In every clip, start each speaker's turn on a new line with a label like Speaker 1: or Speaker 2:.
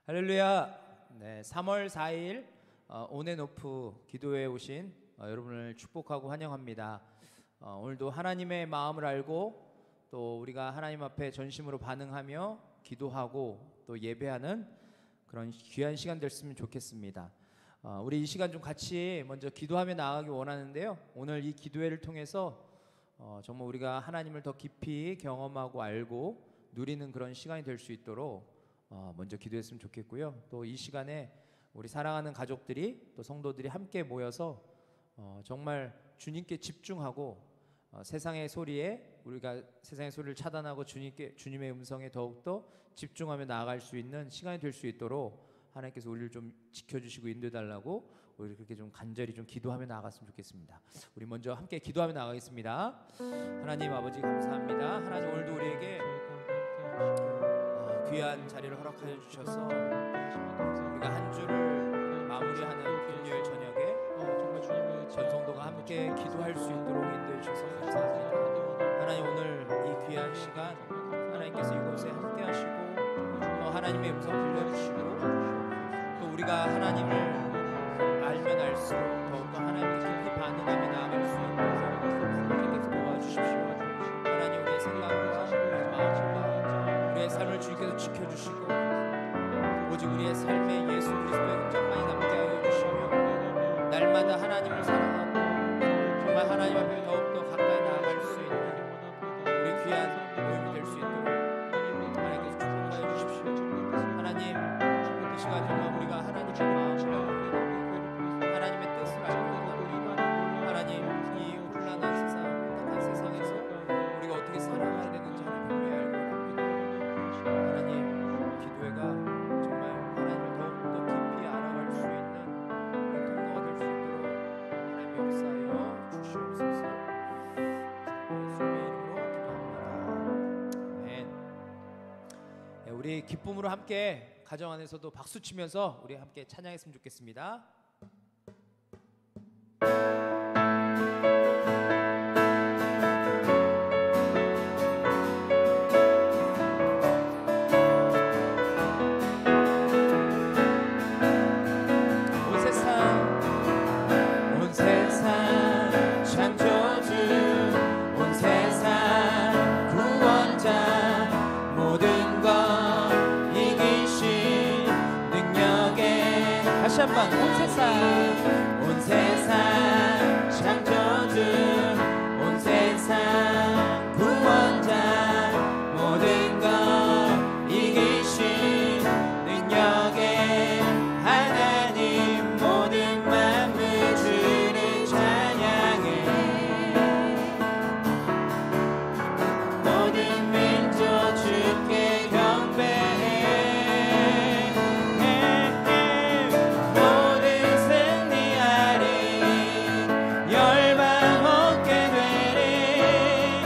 Speaker 1: 할렐루야. 네, 3월 4일 온앤오프 기도회에 오신 여러분을 축복하고 환영합니다. 오늘도 하나님의 마음을 알고 또 우리가 하나님 앞에 전심으로 반응하며 기도하고 또 예배하는 그런 귀한 시간 됐으면 좋겠습니다. 우리 이 시간 좀 같이 먼저 기도하며 나아가기 원하는데요. 오늘 이 기도회를 통해서 정말 우리가 하나님을 더 깊이 경험하고 알고 누리는 그런 시간이 될 수 있도록 먼저 기도했으면 좋겠고요. 또 이 시간에 우리 사랑하는 가족들이 또 성도들이 함께 모여서 정말 주님께 집중하고 세상의 소리에 우리가 세상의 소리를 차단하고 주님의 음성에 더욱더 집중하며 나아갈 수 있는 시간이 될 수 있도록 하나님께서 우리를 좀 지켜주시고 인도해달라고 우리 그렇게 좀 간절히 좀 기도하며 나아갔으면 좋겠습니다. 우리 먼저 함께 기도하며 나아가겠습니다. 하나님 아버지 감사합니다. 하나님 오늘도 우리에게 귀한 자리를 허락하여 주셔서 우리가 한 주를 마무리하는 금요일 저녁에 전성도가 함께 기도할 수 있도록 인도해 주셔서 감사합니다. 하나님 오늘 이 귀한 시간 하나님께서 이곳에 함께 하시고 또 하나님의 음성 들려주시고 또 우리가 하나님을 알면 알수록 더욱더 하나님께 깊이 반응하며 나아갈 수 있도록 하나님께서 도와주십시오. 하나님 우리의 생각과 우리의 마음과 우리의 삶을 주님께서 지켜주시고 오직 우리의 삶에 예수 그리스도의 흔적만이 남게 하여 주시며 날마다 하나님을 사랑하고 정말 하나님 앞에 더욱더 가까이 나아갈 수 있는 우리 귀한 모임이 될 수 있도록 하나님께서 축복하여 주십시오. 하나님 이 시간 정말 우리가 하나님의 마음을 하나님의 뜻을 알고 하나님 이 혼란한 세상 혼탁한 세상에서 우리가 어떻게 살아가야 되는지 하나님 알고 하나님 기도회가 정말 하나님을 더욱더 깊이 알아갈 수 있는 그런 통로가 될 수 있도록 하나님 역사하여 주시옵소서. 예수님의 이름으로 기도합니다. 아멘. 네, 우리 기쁨으로 함께 가정 안에서도 박수 치면서 우리 함께 찬양했으면 좋겠습니다. 한번 온 세상 창조주 온 세상 구원자 모든 것 이기신 능력의 하나님 모든 만물 주를 찬양해 모든 민족 주께 경배해 열방 얻게 되리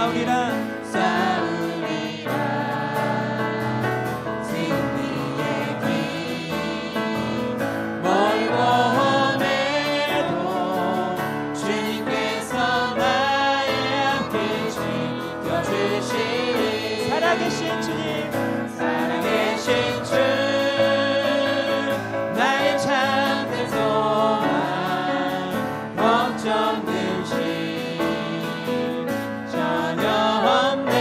Speaker 1: 싸우리라
Speaker 2: 승리의 길 멀고 험해도 주님께서 나의 함께 지켜주시리
Speaker 1: 살아계신 주님
Speaker 2: 살아계신 주 나의 참된 소망 걱정들 심 전혀 없네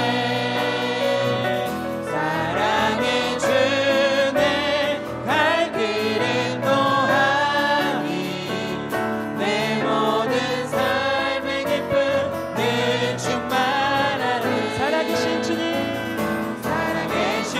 Speaker 2: 사랑의 주내 갈 길은 또하니 내 모든 삶의 기쁨 늘 충만하리 살아계신 주님 살아계신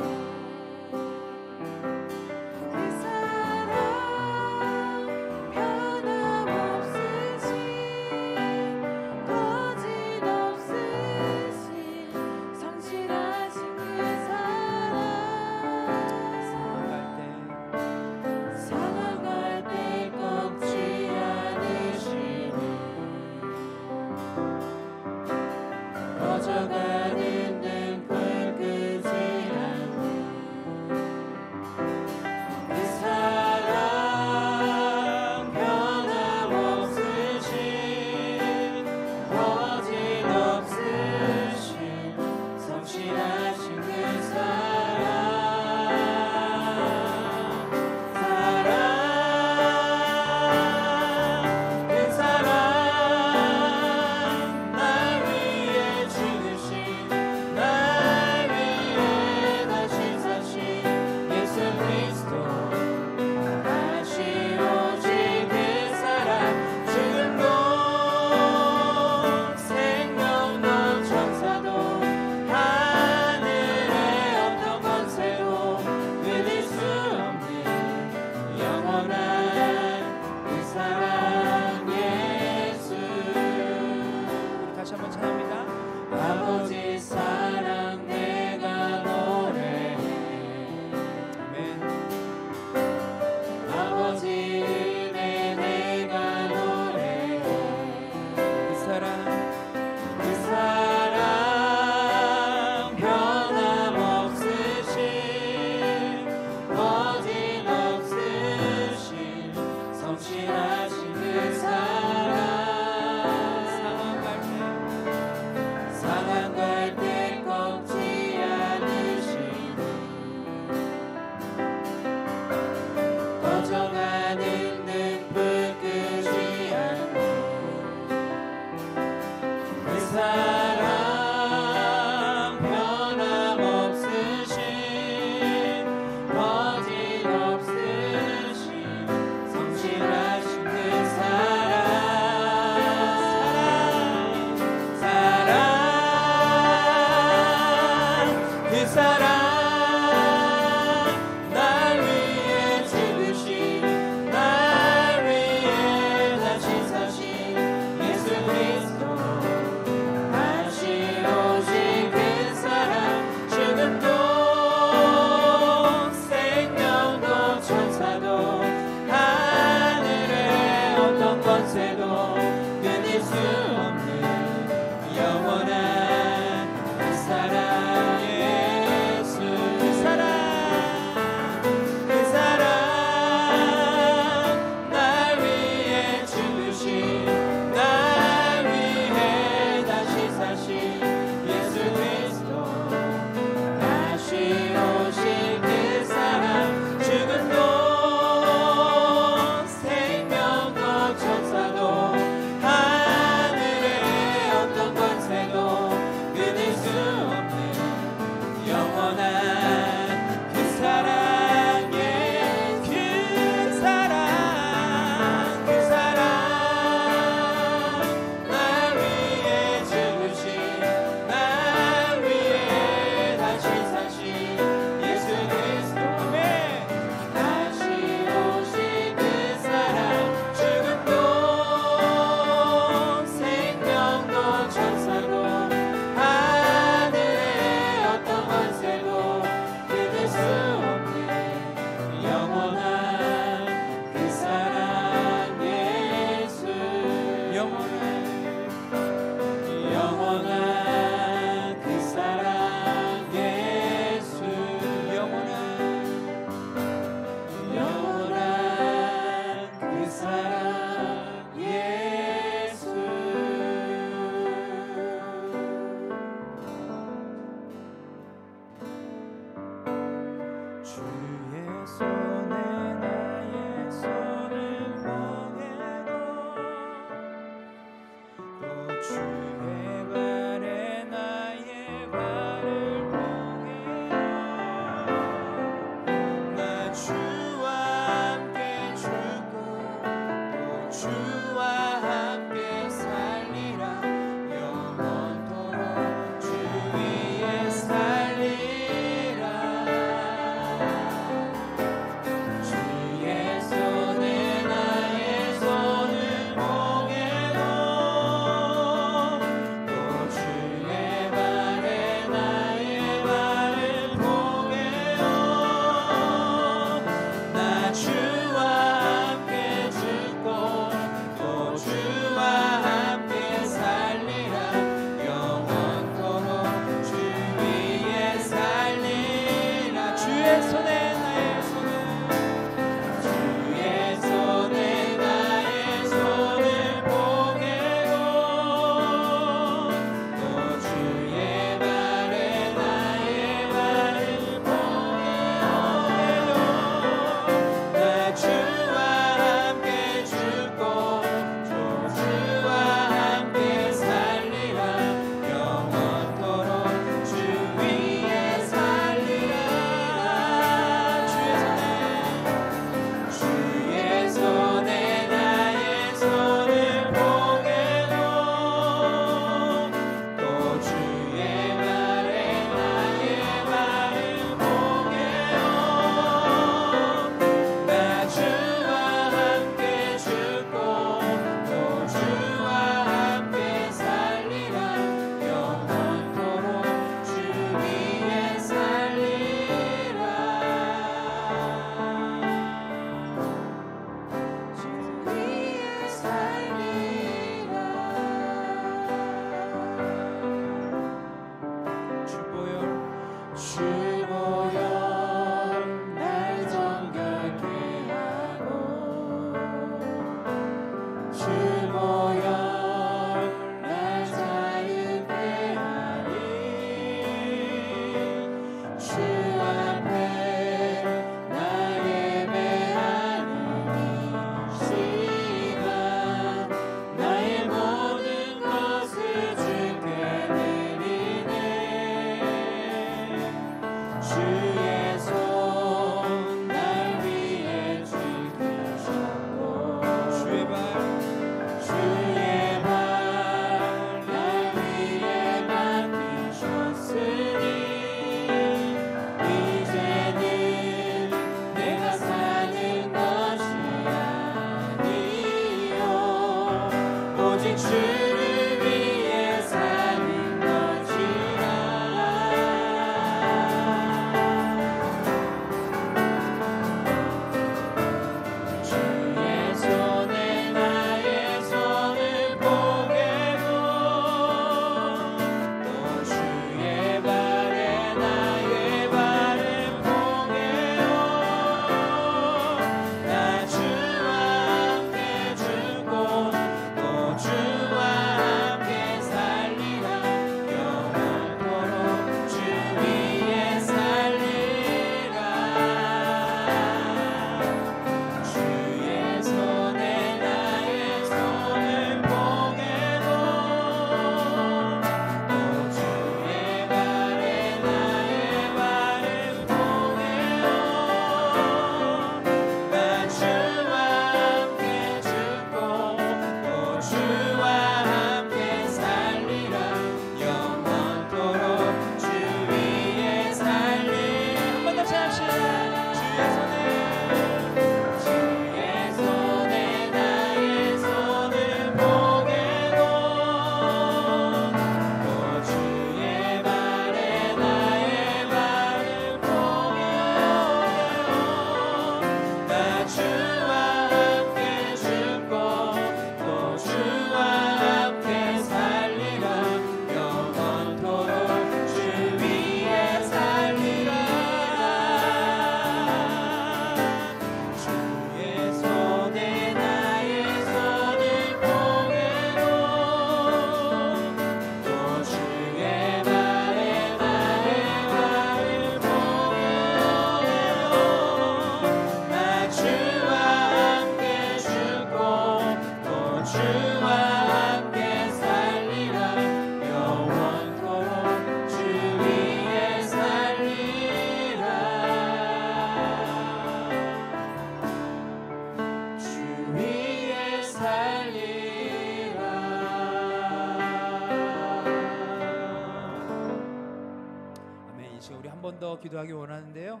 Speaker 1: 위해서 기도하기 원하는데요.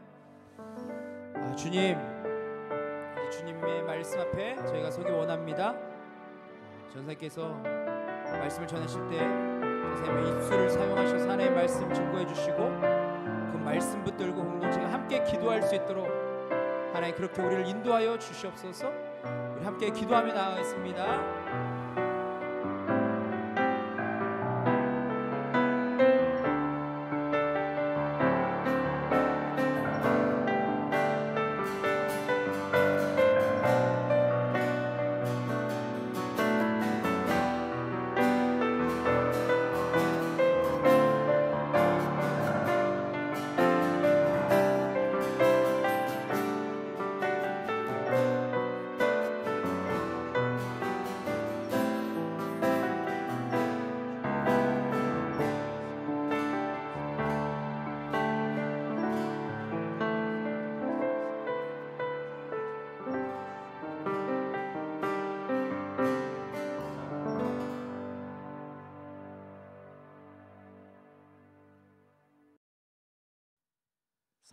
Speaker 1: 주님, 주님의 말씀 앞에 저희가 서기 원합니다. 전사님께서 말씀을 전하실 때 선생님의 입술을 사용하셔서 하나님의 말씀 증거해 주시고 그 말씀 붙들고 공동체가 함께 기도할 수 있도록 하나님 그렇게 우리를 인도하여 주시옵소서. 우리 함께 기도하며 나아가겠습니다.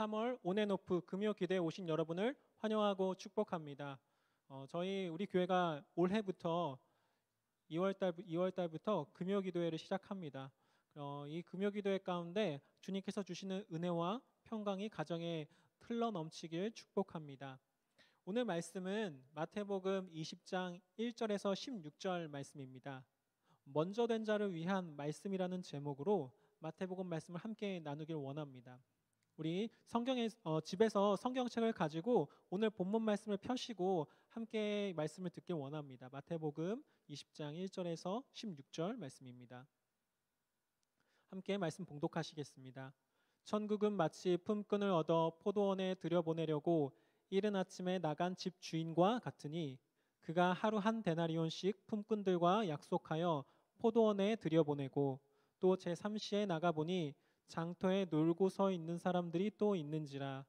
Speaker 3: (3월) 온앤오프 금요기도에 오신 여러분을 환영하고 축복합니다. 우리 교회가 올해부터 2월달부터 금요기도회를 시작합니다. 이 금요기도회 가운데 주님께서 주시는 은혜와 평강이 가정에 흘러넘치길 축복합니다. 오늘 말씀은 마태복음 20장 1절에서 16절 말씀입니다. 먼저 된 자를 위한 말씀이라는 제목으로 마태복음 말씀을 함께 나누길 원합니다. 우리 집에서 성경책을 가지고 오늘 본문 말씀을 펴시고 함께 말씀을 듣길 원합니다. 마태복음 20장 1절에서 16절 말씀입니다. 함께 말씀 봉독하시겠습니다. 천국은 마치 품꾼을 얻어 포도원에 들여보내려고 이른 아침에 나간 집 주인과 같으니 그가 하루 한 데나리온씩 품꾼들과 약속하여 포도원에 들여보내고 또 제3시에 나가보니 장터에 놀고 서 있는 사람들이 또 있는지라.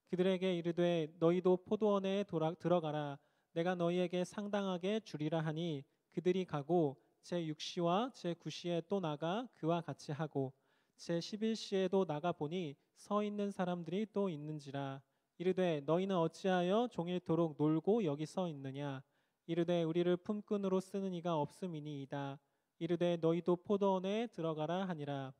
Speaker 3: 그들에게 이르되 너희도 포도원에 들어가라. 내가 너희에게 상당하게 주리라 하니 그들이 가고 제6시와 제9시에 또 나가 그와 같이 하고 제11시에도 나가보니 서 있는 사람들이 또 있는지라. 이르되 너희는 어찌하여 종일토록 놀고 여기 서 있느냐. 이르되 우리를 품꾼으로 쓰는 이가 없음이니이다. 이르되 너희도 포도원에 들어가라 하니라.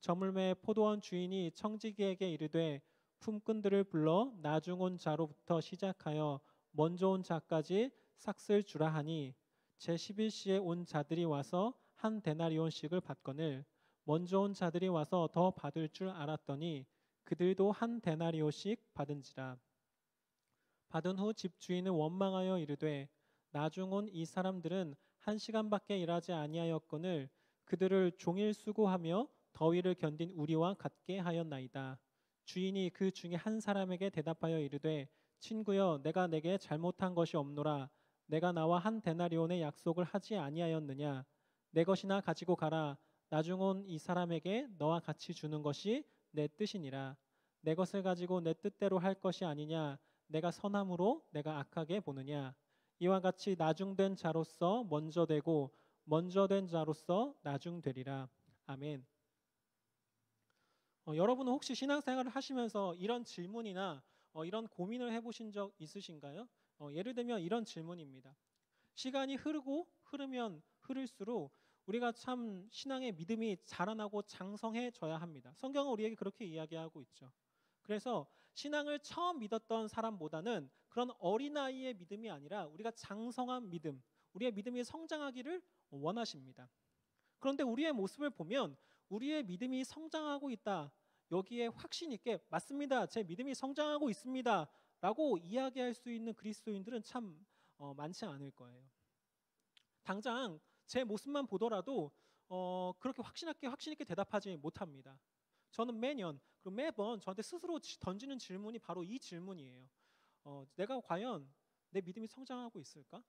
Speaker 3: 저물매 포도원 주인이 청지기에게 이르되 품꾼들을 불러 나중 온 자로부터 시작하여 먼저 온 자까지 삭슬 주라 하니 제11시에 온 자들이 와서 한 데나리온씩을 받거늘 먼저 온 자들이 와서 더 받을 줄 알았더니 그들도 한 데나리온씩 받은지라. 받은 후 집주인은 원망하여 이르되 나중 온 이 사람들은 1시간밖에 일하지 아니하였거늘 그들을 종일 수고하며 더위를 견딘 우리와 같게 하였나이다. 주인이 그 중에 한 사람에게 대답하여 이르되 친구여 내가 내게 잘못한 것이 없노라. 내가 나와 한 데나리온의 약속을 하지 아니하였느냐. 내 것이나 가지고 가라. 나중 온 이 사람에게 너와 같이 주는 것이 내 뜻이니라. 내 것을 가지고 내 뜻대로 할 것이 아니냐. 내가 선함으로 내가 악하게 보느냐. 이와 같이 나중된 자로서 먼저 되고 먼저 된 자로서 나중되리라. 아멘. 여러분은 혹시 신앙생활을 하시면서 이런 질문이나 이런 고민을 해보신 적 있으신가요? 예를 들면 이런 질문입니다. 시간이 흐르면 흐를수록 우리가 참 신앙의 믿음이 자라나고 장성해져야 합니다. 성경은 우리에게 그렇게 이야기하고 있죠. 그래서 신앙을 처음 믿었던 사람보다는 그런 어린아이의 믿음이 아니라 우리가 장성한 믿음, 우리의 믿음이 성장하기를 원하십니다. 그런데 우리의 모습을 보면 우리의 믿음이 성장하고 있다. 여기에 확신 있게 맞습니다. 제 믿음이 성장하고 있습니다. 라고 이야기할 수 있는 그리스도인들은 참 많지 않을 거예요. 당장 제 모습만 보더라도 그렇게 확신 있게 대답하지 못합니다. 저는 매번 저한테 스스로 던지는 질문이 바로 이 질문이에요. 내가 과연 내 믿음이 성장하고 있을까?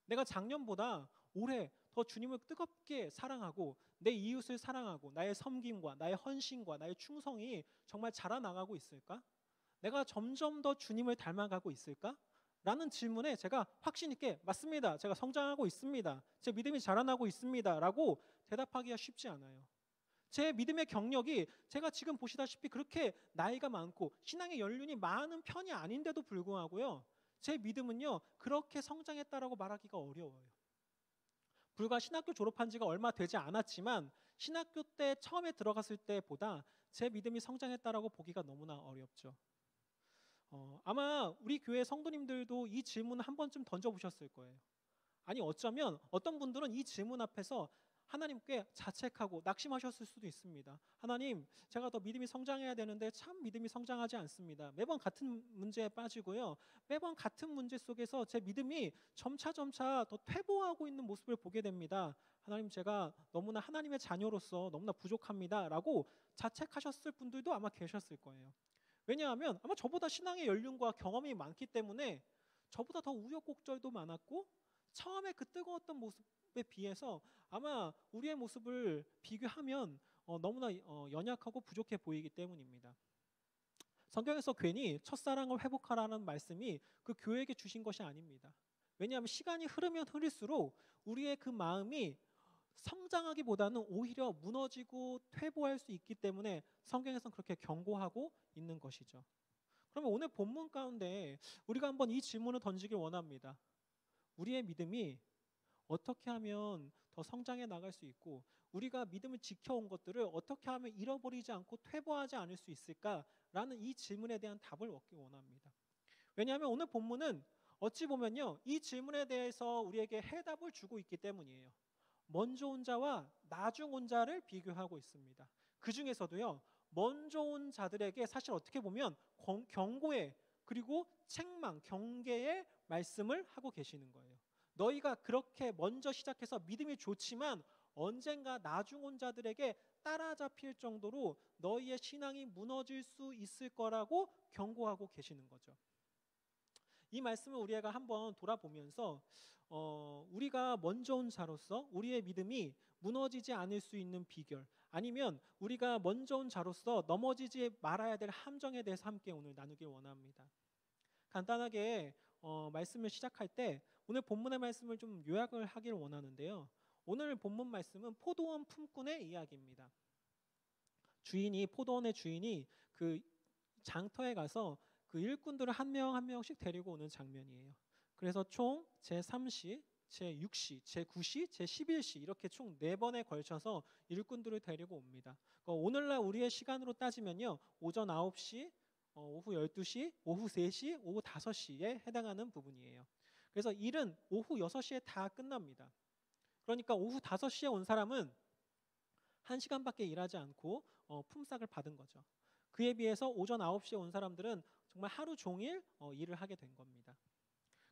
Speaker 3: 내가 작년보다 올해 더 주님을 뜨겁게 사랑하고 내 이웃을 사랑하고 나의 섬김과 나의 헌신과 나의 충성이 정말 자라나가고 있을까? 내가 점점 더 주님을 닮아가고 있을까? 라는 질문에 제가 확신 있게 맞습니다. 제가 성장하고 있습니다. 제 믿음이 자라나고 있습니다. 라고 대답하기가 쉽지 않아요. 제 믿음의 경력이 제가 지금 보시다시피 그렇게 나이가 많고 신앙의 연륜이 많은 편이 아닌데도 불구하고요, 제 믿음은요 그렇게 성장했다라고 말하기가 어려워요. 불과 신학교 졸업한 지가 얼마 되지 않았지만 신학교 때 처음에 들어갔을 때보다 제 믿음이 성장했다라고 보기가 너무나 어렵죠. 아마 우리 교회 성도님들도 이 질문을 한 번쯤 던져보셨을 거예요. 아니 어쩌면 어떤 분들은 이 질문 앞에서 하나님께 자책하고 낙심하셨을 수도 있습니다. 하나님, 제가 더 믿음이 성장해야 되는데 참 믿음이 성장하지 않습니다. 매번 같은 문제에 빠지고요, 매번 같은 문제 속에서 제 믿음이 점차 더 퇴보하고 있는 모습을 보게 됩니다. 하나님, 제가 너무나 하나님의 자녀로서 너무나 부족합니다 라고 자책하셨을 분들도 아마 계셨을 거예요. 왜냐하면 아마 저보다 신앙의 연륜과 경험이 많기 때문에 저보다 더 우여곡절도 많았고 처음에 그 뜨거웠던 모습에 비해서 아마 우리의 모습을 비교하면 너무나 연약하고 부족해 보이기 때문입니다. 성경에서 괜히 첫사랑을 회복하라는 말씀이 그 교회에게 주신 것이 아닙니다. 왜냐하면 시간이 흐르면 흐를수록 우리의 그 마음이 성장하기보다는 오히려 무너지고 퇴보할 수 있기 때문에 성경에서는 그렇게 경고하고 있는 것이죠. 그러면 오늘 본문 가운데 우리가 한번 이 질문을 던지길 원합니다. 우리의 믿음이 어떻게 하면 더 성장해 나갈 수 있고 우리가 믿음을 지켜온 것들을 어떻게 하면 잃어버리지 않고 퇴보하지 않을 수 있을까라는 이 질문에 대한 답을 얻기 원합니다. 왜냐하면 오늘 본문은 어찌 보면요, 이 질문에 대해서 우리에게 해답을 주고 있기 때문이에요. 먼저 온 자와 나중 온 자를 비교하고 있습니다. 그 중에서도요, 먼저 온 자들에게 사실 어떻게 보면 경고의 그리고 책망, 경계의 말씀을 하고 계시는 거예요. 너희가 그렇게 먼저 시작해서 믿음이 좋지만 언젠가 나중 온 자들에게 따라잡힐 정도로 너희의 신앙이 무너질 수 있을 거라고 경고하고 계시는 거죠. 이 말씀을 우리가 한번 돌아보면서 우리가 먼저 온 자로서 우리의 믿음이 무너지지 않을 수 있는 비결, 아니면 우리가 먼저 온 자로서 넘어지지 말아야 될 함정에 대해서 함께 오늘 나누길 원합니다. 간단하게 말씀을 시작할 때 오늘 본문의 말씀을 좀 요약을 하길 원하는데요. 오늘 본문 말씀은 포도원 품꾼의 이야기입니다. 포도원의 주인이 그 장터에 가서 그 일꾼들을 한 명 한 명씩 데리고 오는 장면이에요. 그래서 총 제3시, 제6시, 제9시, 제11시 이렇게 총 4번에 걸쳐서 일꾼들을 데리고 옵니다. 오늘날 우리의 시간으로 따지면요, 오전 9시, 오후 12시, 오후 3시, 오후 5시에 해당하는 부분이에요. 그래서 일은 오후 6시에 다 끝납니다. 그러니까 오후 5시에 온 사람은 1시간밖에 일하지 않고 품삯을 받은 거죠. 그에 비해서 오전 9시에 온 사람들은 정말 하루 종일 일을 하게 된 겁니다.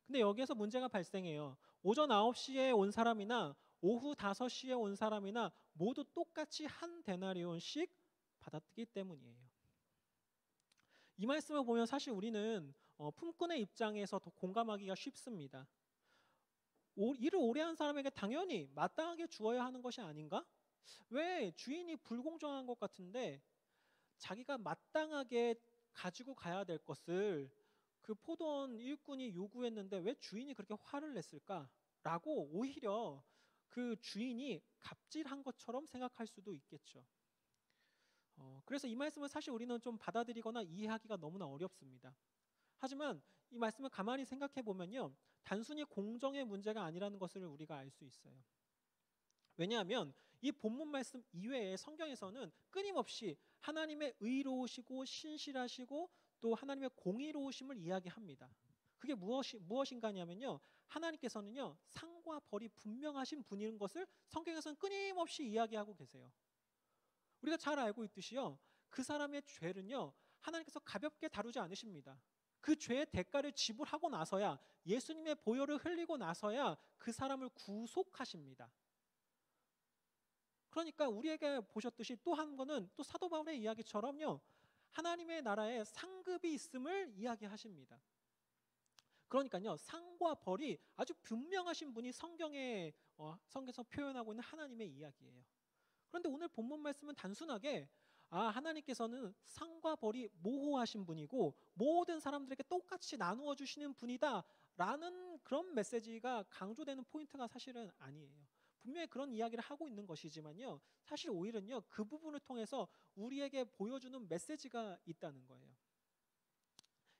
Speaker 3: 근데 여기에서 문제가 발생해요. 오전 9시에 온 사람이나 오후 5시에 온 사람이나 모두 똑같이 한 데나리온씩 받았기 때문이에요. 이 말씀을 보면 사실 우리는 품꾼의 입장에서 더 공감하기가 쉽습니다. 일을 오래 한 사람에게 당연히 마땅하게 주어야 하는 것이 아닌가? 왜 주인이 불공정한 것 같은데 자기가 마땅하게 가지고 가야 될 것을 그 포도원 일꾼이 요구했는데 왜 주인이 그렇게 화를 냈을까라고 오히려 그 주인이 갑질한 것처럼 생각할 수도 있겠죠. 그래서 이 말씀을 사실 우리는 좀 받아들이거나 이해하기가 너무나 어렵습니다. 하지만 이 말씀을 가만히 생각해 보면요, 단순히 공정의 문제가 아니라는 것을 우리가 알 수 있어요. 왜냐하면 이 본문 말씀 이외에 성경에서는 끊임없이 하나님의 의로우시고 신실하시고 또 하나님의 공의로우심을 이야기합니다. 그게 무엇인가냐면요, 하나님께서는요 상과 벌이 분명하신 분인 것을 성경에서는 끊임없이 이야기하고 계세요. 우리가 잘 알고 있듯이요, 그 사람의 죄는요 하나님께서 가볍게 다루지 않으십니다. 그 죄의 대가를 지불하고 나서야, 예수님의 보혈을 흘리고 나서야 그 사람을 구속하십니다. 그러니까 우리에게 보셨듯이 또 한 거는 또 사도 바울의 이야기처럼요, 하나님의 나라에 상급이 있음을 이야기하십니다. 그러니까요, 상과 벌이 아주 분명하신 분이 성경에서 표현하고 있는 하나님의 이야기예요. 그런데 오늘 본문 말씀은 단순하게 하나님께서는 상과 벌이 모호하신 분이고 모든 사람들에게 똑같이 나누어 주시는 분이다 라는 그런 메시지가 강조되는 포인트가 사실은 아니에요. 분명히 그런 이야기를 하고 있는 것이지만요. 사실 오히려요. 그 부분을 통해서 우리에게 보여주는 메시지가 있다는 거예요.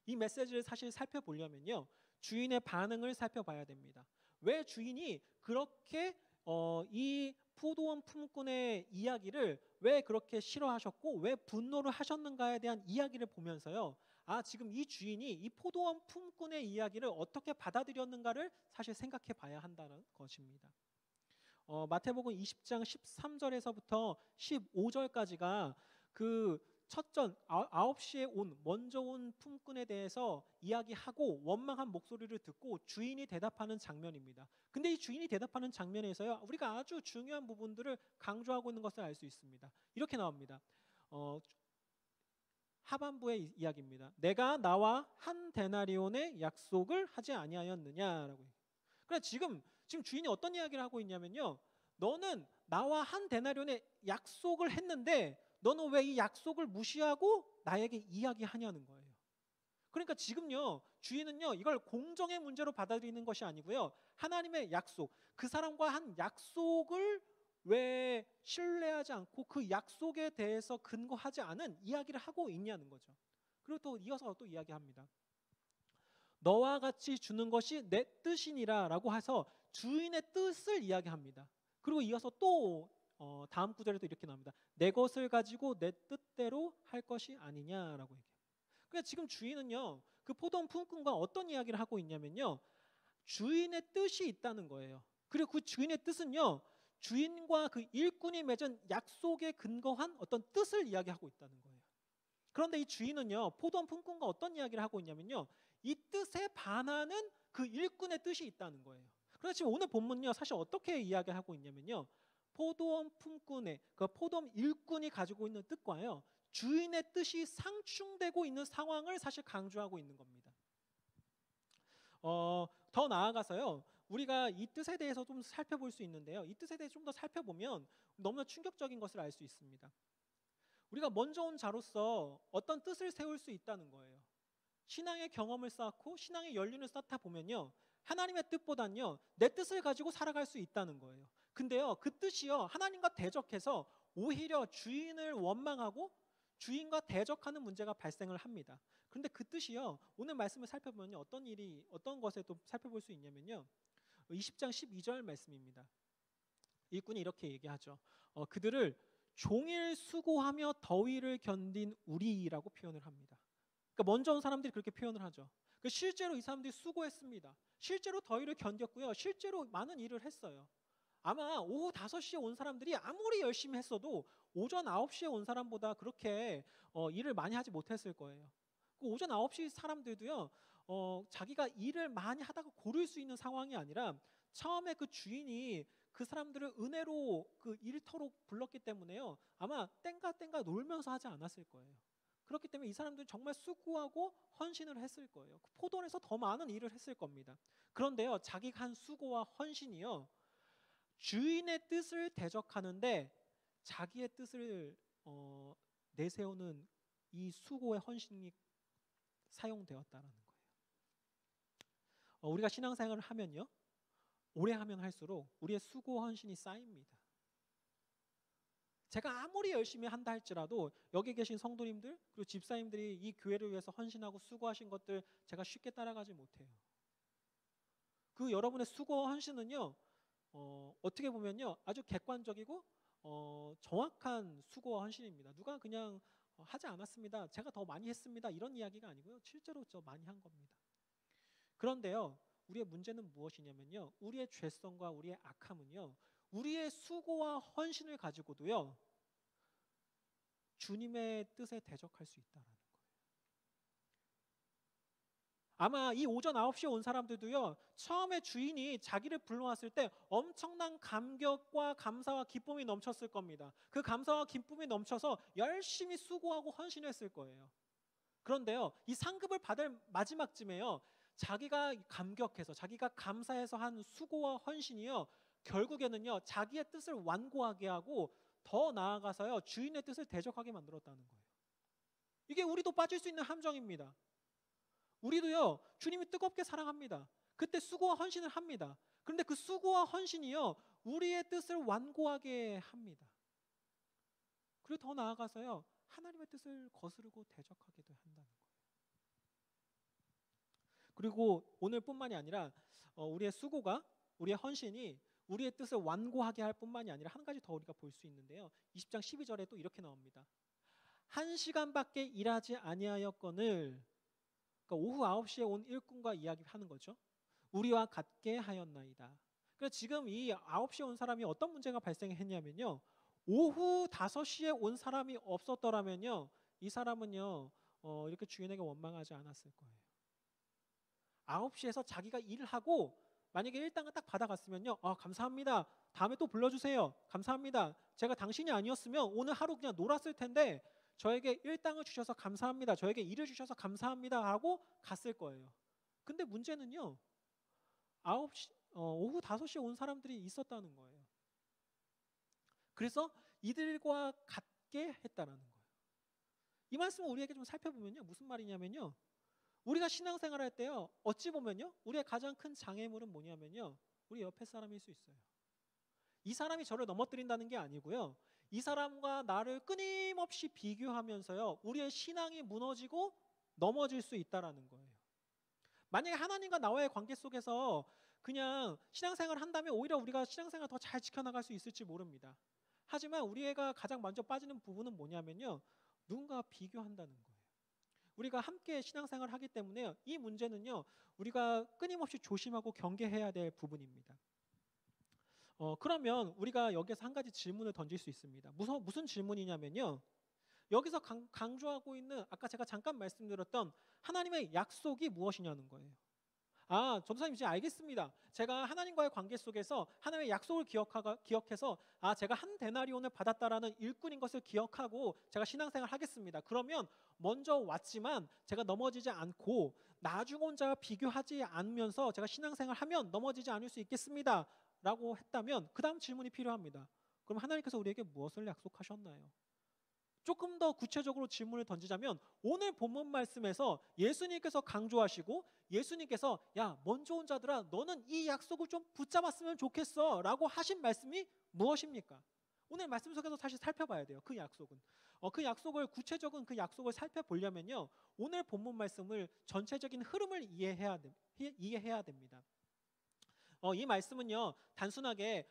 Speaker 3: 이 메시지를 사실 살펴보려면요. 주인의 반응을 살펴봐야 됩니다. 왜 주인이 그렇게 이 포도원 품꾼의 이야기를 왜 그렇게 싫어하셨고 왜 분노를 하셨는가에 대한 이야기를 보면서요. 아, 지금 이 주인이 이 포도원 품꾼의 이야기를 어떻게 받아들였는가를 사실 생각해 봐야 한다는 것입니다. 마태복음 20장 13절에서부터 15절까지가 그 첫전 9시에 먼저 온 품꾼에 대해서 이야기하고 원망한 목소리를 듣고 주인이 대답하는 장면입니다. 근데 이 주인이 대답하는 장면에서요. 우리가 아주 중요한 부분들을 강조하고 있는 것을 알 수 있습니다. 이렇게 나옵니다. 하반부의 이야기입니다. 내가 나와 한 데나리온의 약속을 하지 아니하였느냐라고. 그러니까 지금 주인이 어떤 이야기를 하고 있냐면요. 너는 나와 한 데나리온의 약속을 했는데 너는 왜 이 약속을 무시하고 나에게 이야기하냐는 거예요. 그러니까 지금요. 주인은요. 이걸 공정의 문제로 받아들이는 것이 아니고요. 하나님의 약속, 그 사람과 한 약속을 왜 신뢰하지 않고 그 약속에 대해서 근거하지 않은 이야기를 하고 있냐는 거죠. 그리고 또 이어서 또 이야기합니다. 너와 같이 주는 것이 내 뜻이니라 라고 해서 주인의 뜻을 이야기합니다. 그리고 이어서 또 다음 구절에도 이렇게 나옵니다. 내 것을 가지고 내 뜻대로 할 것이 아니냐라고 얘기해요. 그러니까 지금 주인은요. 그 포도원 품꾼과 어떤 이야기를 하고 있냐면요. 주인의 뜻이 있다는 거예요. 그리고 그 주인의 뜻은요. 주인과 그 일꾼이 맺은 약속에 근거한 어떤 뜻을 이야기하고 있다는 거예요. 그런데 이 주인은요. 포도원 품꾼과 어떤 이야기를 하고 있냐면요. 이 뜻에 반하는 그 일꾼의 뜻이 있다는 거예요. 그래서 지금 오늘 본문은요. 사실 어떻게 이야기하고 있냐면요. 포도원 품꾼의 그 포도원 일꾼이 가지고 있는 뜻과요. 주인의 뜻이 상충되고 있는 상황을 사실 강조하고 있는 겁니다. 더 나아가서요. 우리가 이 뜻에 대해서 좀 살펴볼 수 있는데요. 이 뜻에 대해서 좀 더 살펴보면 너무나 충격적인 것을 알 수 있습니다. 우리가 먼저 온 자로서 어떤 뜻을 세울 수 있다는 거예요. 신앙의 경험을 쌓고 신앙의 연륜을 쌓다 보면요. 하나님의 뜻보다는요. 내 뜻을 가지고 살아갈 수 있다는 거예요. 근데요. 그 뜻이요. 하나님과 대적해서 오히려 주인을 원망하고 주인과 대적하는 문제가 발생을 합니다. 그런데 그 뜻이요. 오늘 말씀을 살펴보면 어떤 것에 또 살펴볼 수 있냐면요. 20장 12절 말씀입니다. 일꾼이 이렇게 얘기하죠. 그들을 종일 수고하며 더위를 견딘 우리라고 표현을 합니다. 그러니까 먼저 온 사람들이 그렇게 표현을 하죠. 실제로 이 사람들이 수고했습니다. 실제로 더위를 견뎠고요. 실제로 많은 일을 했어요. 아마 오후 5시에 온 사람들이 아무리 열심히 했어도 오전 9시에 온 사람보다 그렇게 일을 많이 하지 못했을 거예요. 그 오전 9시 사람들도요. 자기가 일을 많이 하다가 고를 수 있는 상황이 아니라 처음에 그 주인이 그 사람들을 은혜로 그 일터로 불렀기 때문에요. 아마 땡가 놀면서 하지 않았을 거예요. 그렇기 때문에 이 사람들은 정말 수고하고 헌신을 했을 거예요. 그 포도원에서 더 많은 일을 했을 겁니다. 그런데요. 자기가 한 수고와 헌신이요. 주인의 뜻을 대적하는데 자기의 뜻을 내세우는 이 수고의 헌신이 사용되었다라는 거예요. 우리가 신앙생활을 하면요. 오래 하면 할수록 우리의 수고 헌신이 쌓입니다. 제가 아무리 열심히 한다 할지라도 여기 계신 성도님들 그리고 집사님들이 이 교회를 위해서 헌신하고 수고하신 것들 제가 쉽게 따라가지 못해요. 그 여러분의 수고 헌신은요. 어떻게 보면요. 아주 객관적이고 정확한 수고와 헌신입니다. 누가 그냥 하지 않았습니다. 제가 더 많이 했습니다. 이런 이야기가 아니고요. 실제로 저 많이 한 겁니다. 그런데요. 우리의 문제는 무엇이냐면요. 우리의 죄성과 우리의 악함은요. 우리의 수고와 헌신을 가지고도요. 주님의 뜻에 대적할 수 있다는 거예요. 아마 이 오전 9시에 온 사람들도요. 처음에 주인이 자기를 불러왔을 때 엄청난 감격과 감사와 기쁨이 넘쳤을 겁니다. 그 감사와 기쁨이 넘쳐서 열심히 수고하고 헌신했을 거예요. 그런데요. 이 상급을 받을 마지막쯤에요. 자기가 감격해서 자기가 감사해서 한 수고와 헌신이요. 결국에는요. 자기의 뜻을 완고하게 하고 더 나아가서요. 주인의 뜻을 대적하게 만들었다는 거예요. 이게 우리도 빠질 수 있는 함정입니다. 우리도요, 주님이 뜨겁게 사랑합니다. 그때 수고와 헌신을 합니다. 그런데 그 수고와 헌신이요, 우리의 뜻을 완고하게 합니다. 그리고 더 나아가서요, 하나님의 뜻을 거스르고 대적하기도 한다는 거예요. 그리고 오늘뿐만이 아니라 우리의 수고가, 우리의 헌신이 우리의 뜻을 완고하게 할 뿐만이 아니라 한 가지 더 우리가 볼 수 있는데요. 20장 12절에 또 이렇게 나옵니다. 1시간밖에 일하지 아니하였거늘, 그러니까 오후 9시에 온 일꾼과 이야기하는 거죠. 우리와 같게 하였나이다. 그래서 지금 이 9시에 온 사람이 어떤 문제가 발생했냐면요, 오후 5시에 온 사람이 없었더라면요, 이 사람은요 이렇게 주인에게 원망하지 않았을 거예요. 9시에서 자기가 일을 하고 만약에 일당을 딱 받아갔으면요, 감사합니다, 다음에 또 불러주세요, 감사합니다, 제가 당신이 아니었으면 오늘 하루 그냥 놀았을 텐데 저에게 일당을 주셔서 감사합니다, 저에게 일을 주셔서 감사합니다 하고 갔을 거예요. 근데 문제는요, 오후 5시에 온 사람들이 있었다는 거예요. 그래서 이들과 같게 했다라는 거예요. 이 말씀을 우리에게 좀 살펴보면요, 무슨 말이냐면요, 우리가 신앙생활 할 때요, 어찌 보면요, 우리의 가장 큰 장애물은 뭐냐면요, 우리 옆에 사람일 수 있어요. 이 사람이 저를 넘어뜨린다는 게 아니고요, 이 사람과 나를 끊임없이 비교하면서요, 우리의 신앙이 무너지고 넘어질 수 있다라는 거예요. 만약에 하나님과 나와의 관계 속에서 그냥 신앙생활을 한다면 오히려 우리가 신앙생활을 더 잘 지켜나갈 수 있을지 모릅니다. 하지만 우리가 가장 먼저 빠지는 부분은 뭐냐면요, 누군가와 비교한다는 거예요. 우리가 함께 신앙생활을 하기 때문에 이 문제는요, 우리가 끊임없이 조심하고 경계해야 될 부분입니다. 그러면 우리가 여기서 한 가지 질문을 던질 수 있습니다. 무슨 질문이냐면요, 여기서 강조하고 있는 아까 제가 잠깐 말씀드렸던 하나님의 약속이 무엇이냐는 거예요. 전도사님 이제 알겠습니다. 제가 하나님과의 관계 속에서 하나님의 약속을 기억해서 제가 한 데나리온을 받았다라는 일꾼인 것을 기억하고 제가 신앙생활을 하겠습니다. 그러면 먼저 왔지만 제가 넘어지지 않고 나중 온 자와 비교하지 않으면서 제가 신앙생활을 하면 넘어지지 않을 수 있겠습니다 라고 했다면 그 다음 질문이 필요합니다. 그럼 하나님께서 우리에게 무엇을 약속하셨나요? 조금 더 구체적으로 질문을 던지자면, 오늘 본문 말씀에서 예수님께서 강조하시고 예수님께서 먼저 온 자들아 너는 이 약속을 좀 붙잡았으면 좋겠어 라고 하신 말씀이 무엇입니까? 오늘 말씀 속에서 다시 살펴봐야 돼요. 그 약속은 그 약속을 구체적인 그 약속을 살펴보려면요, 오늘 본문 말씀을 전체적인 흐름을 이해해야 됩니다. 이 말씀은요, 단순하게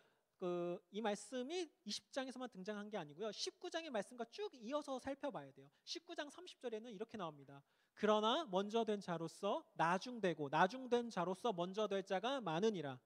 Speaker 3: 이 말씀이 20장에서만 등장한 게 아니고요, 19장의 말씀과 쭉 이어서 살펴봐야 돼요. 19장 30절에는 이렇게 나옵니다. 그러나 먼저 된 자로서 나중되고 나중된 자로서 먼저 될 자가 많으니라.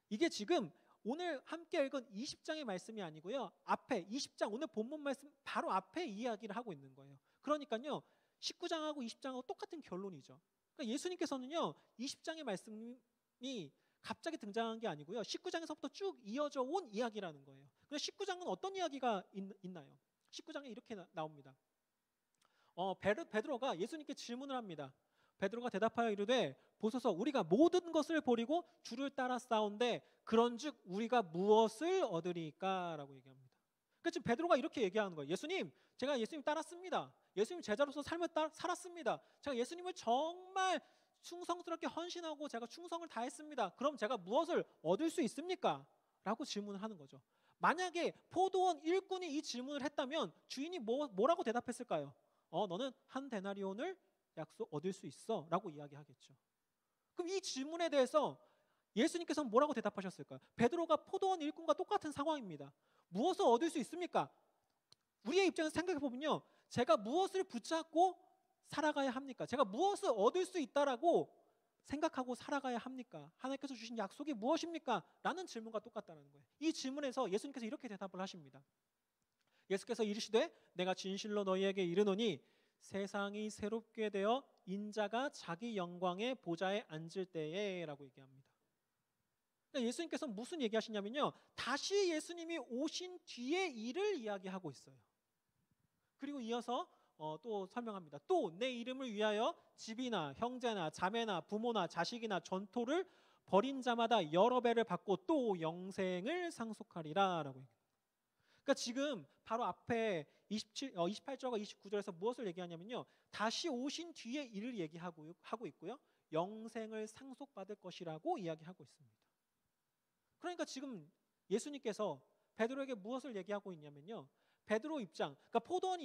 Speaker 3: 이게 지금 오늘 함께 읽은 20장의 말씀이 아니고요, 앞에 20장 오늘 본문 말씀 바로 앞에 이야기를 하고 있는 거예요. 그러니까요, 19장하고 20장하고 똑같은 결론이죠. 그러니까 예수님께서는요, 20장의 말씀이 갑자기 등장한 게 아니고요, 19장에서부터 쭉 이어져 온 이야기라는 거예요. 그래서 19장은 어떤 이야기가 있나요? 19장에 이렇게 나옵니다. 베드로가 예수님께 질문을 합니다. 베드로가 대답하여 이르되 보소서 우리가 모든 것을 버리고 주를 따라 싸운데 그런즉 우리가 무엇을 얻으리까? 라고 얘기합니다. 그러니까 지금 베드로가 이렇게 얘기하는 거예요. 예수님, 제가 예수님 따랐습니다. 예수님 제자로서 삶을 살았습니다. 제가 예수님을 정말 충성스럽게 헌신하고 제가 충성을 다했습니다. 그럼 제가 무엇을 얻을 수 있습니까? 라고 질문을 하는 거죠. 만약에 포도원 일꾼이 이 질문을 했다면 주인이 뭐라고 대답했을까요? 너는 한 데나리온을 얻을 수 있어 라고 이야기하겠죠. 그럼 이 질문에 대해서 예수님께서는 뭐라고 대답하셨을까요? 베드로가 포도원 일꾼과 똑같은 상황입니다. 무엇을 얻을 수 있습니까? 우리의 입장에서 생각해 보면요, 제가 무엇을 붙잡고 살아가야 합니까? 제가 무엇을 얻을 수 있다라고 생각하고 살아가야 합니까? 하나님께서 주신 약속이 무엇입니까? 라는 질문과 똑같다는 거예요. 이 질문에서 예수님께서 이렇게 대답을 하십니다. 예수께서 이르시되 내가 진실로 너희에게 이르노니 세상이 새롭게 되어 인자가 자기 영광의 보좌에 앉을 때에 라고 얘기합니다. 그러니까 예수님께서 무슨 얘기하시냐면요, 다시 예수님이 오신 뒤의 일을 이야기하고 있어요. 그리고 이어서 또 설명합니다. 또 내 이름을 위하여 집이나 형제나 자매나 부모나 자식이나 전토를 벌인 자마다 여러 배를 받고 또 영생을 상속하리라 라고 얘기합니다. 그러니까 지금 바로 앞에 28절과 29절에서 무엇을 얘기하냐면요. 다시 오신 뒤에 일을 하고 있고요. 영생을 상속받을 것이라고 이야기하고 있습니다. 그러니까 지금 예수님께서 베드로에게 무엇을 얘기하고 있냐면요. 베드로 입장, 그러니까 포도원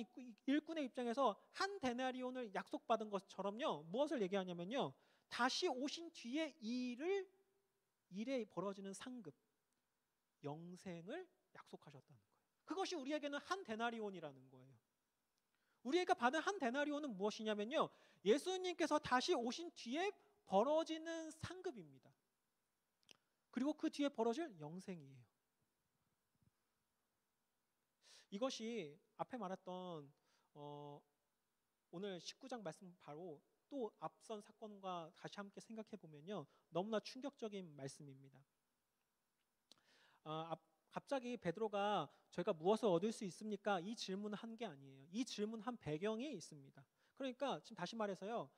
Speaker 3: 일꾼의 입장에서 한 데나리온을 약속받은 것처럼요. 무엇을 얘기하냐면요. 다시 오신 뒤에 일에 벌어지는 상급, 영생을 약속하셨다는 거예요. 그것이 우리에게는 한 데나리온이라는 거예요. 우리가 받은 한 데나리온은 무엇이냐면요. 예수님께서 다시 오신 뒤에 벌어지는 상급입니다. 그리고 그 뒤에 벌어질 영생이에요. 이것이 앞에 말했던 오늘 19장 말씀 바로 또 앞선 사건과 다시 함께 생각해 보면요. 너무나 충격적인 말씀입니다. 갑자기 베드로가 저희가 무엇을 얻을 수 있습니까? 이 질문을 한 게 아니에요. 이 질문한 배경이 있습니다. 그러니까 지금 다시 말해서요.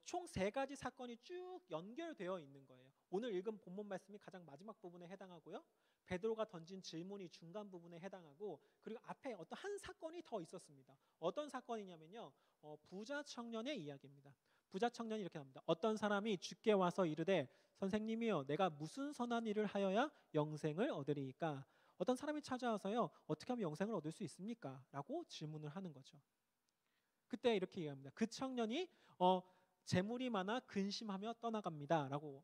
Speaker 3: 총 3가지 사건이 쭉 연결되어 있는 거예요. 오늘 읽은 본문 말씀이 가장 마지막 부분에 해당하고요. 베드로가 던진 질문이 중간 부분에 해당하고 그리고 앞에 어떤 한 사건이 더 있었습니다. 어떤 사건이냐면요. 부자 청년의 이야기입니다. 부자 청년이 이렇게 합니다. 어떤 사람이 주께 와서 이르되 선생님이여 내가 무슨 선한 일을 하여야 영생을 얻으리이까? 어떤 사람이 찾아와서요. 어떻게 하면 영생을 얻을 수 있습니까? 라고 질문을 하는 거죠. 그때 이렇게 얘기합니다. 그 청년이 재물이 많아 근심하며 떠나갑니다 라고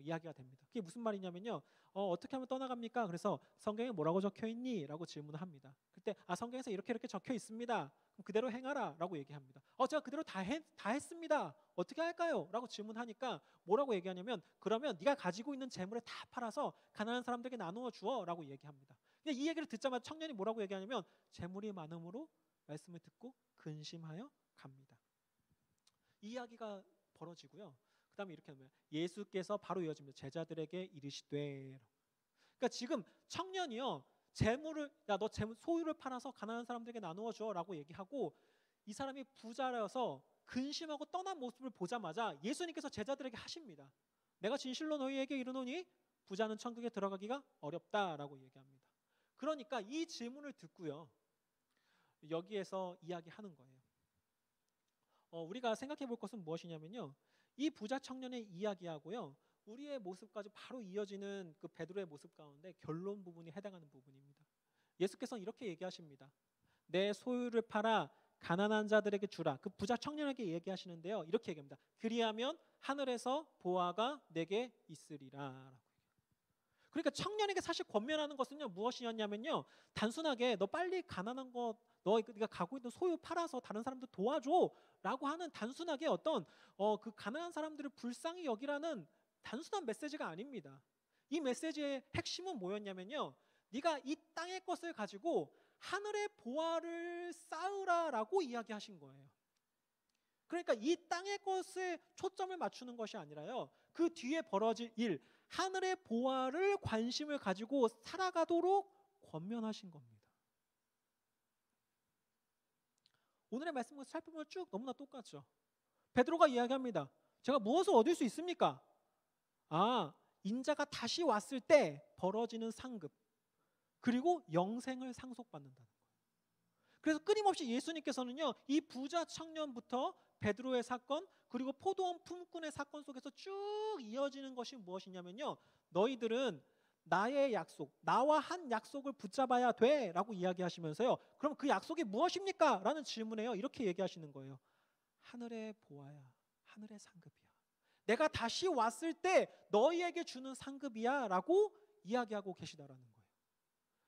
Speaker 3: 이야기가 됩니다. 그게 무슨 말이냐면요. 어떻게 하면 떠나갑니까? 그래서 성경에 뭐라고 적혀 있니? 라고 질문을 합니다. 그때 성경에서 이렇게 적혀 있습니다. 그럼 그대로 행하라 라고 얘기합니다. 제가 그대로 다 했습니다. 어떻게 할까요? 라고 질문하니까 뭐라고 얘기하냐면 그러면 네가 가지고 있는 재물을 다 팔아서 가난한 사람들에게 나누어 주어 라고 얘기합니다. 근데 이 얘기를 듣자마자 청년이 뭐라고 얘기하냐면 재물이 많음으로 말씀을 듣고 근심하여 갑니다. 이 이야기가 벌어지고요. 그 다음에 이렇게 하면 예수께서 바로 이어집니다. 제자들에게 이르시되. 그러니까 지금 청년이요. 너 소유를 팔아서 가난한 사람들에게 나누어 줘 라고 얘기하고 이 사람이 부자라서 근심하고 떠난 모습을 보자마자 예수님께서 제자들에게 하십니다. 내가 진실로 너희에게 이르노니 부자는 천국에 들어가기가 어렵다라고 얘기합니다. 그러니까 이 질문을 듣고요. 여기에서 이야기하는 거예요. 우리가 생각해 볼 것은 무엇이냐면요. 이 부자 청년의 이야기하고요. 우리의 모습까지 바로 이어지는 그 베드로의 모습 가운데 결론 부분이 해당하는 부분입니다. 예수께서는 이렇게 얘기하십니다. 내 소유를 팔아 가난한 자들에게 주라. 그 부자 청년에게 얘기하시는데요. 이렇게 얘기합니다. 그리하면 하늘에서 보화가 내게 있으리라. 그러니까 청년에게 사실 권면하는 것은요. 무엇이었냐면요. 단순하게 너 빨리 가난한 것 네가 갖고 있는 소유 팔아서 다른 사람들 도와줘 라고 하는 단순하게 어떤 그 가난한 사람들을 불쌍히 여기라는 단순한 메시지가 아닙니다. 이 메시지의 핵심은 뭐였냐면요. 네가 이 땅의 것을 가지고 하늘의 보화를 쌓으라라고 이야기하신 거예요. 그러니까 이 땅의 것에 초점을 맞추는 것이 아니라요. 그 뒤에 벌어질 일, 하늘의 보화를 관심을 가지고 살아가도록 권면하신 겁니다. 오늘의 말씀을 살펴보면 쭉 너무나 똑같죠. 베드로가 이야기합니다. 제가 무엇을 얻을 수 있습니까? 인자가 다시 왔을 때 벌어지는 상급 그리고 영생을 상속받는다는 거예요. 그래서 끊임없이 예수님께서는요. 이 부자 청년부터 베드로의 사건 그리고 포도원 품꾼의 사건 속에서 쭉 이어지는 것이 무엇이냐면요. 너희들은 나의 약속, 나와 한 약속을 붙잡아야 돼 라고 이야기하시면서요. 그럼 그 약속이 무엇입니까? 라는 질문에요. 이렇게 얘기하시는 거예요. 하늘의 보화야, 하늘의 상급이야. 내가 다시 왔을 때 너희에게 주는 상급이야 라고 이야기하고 계시다라는 거예요.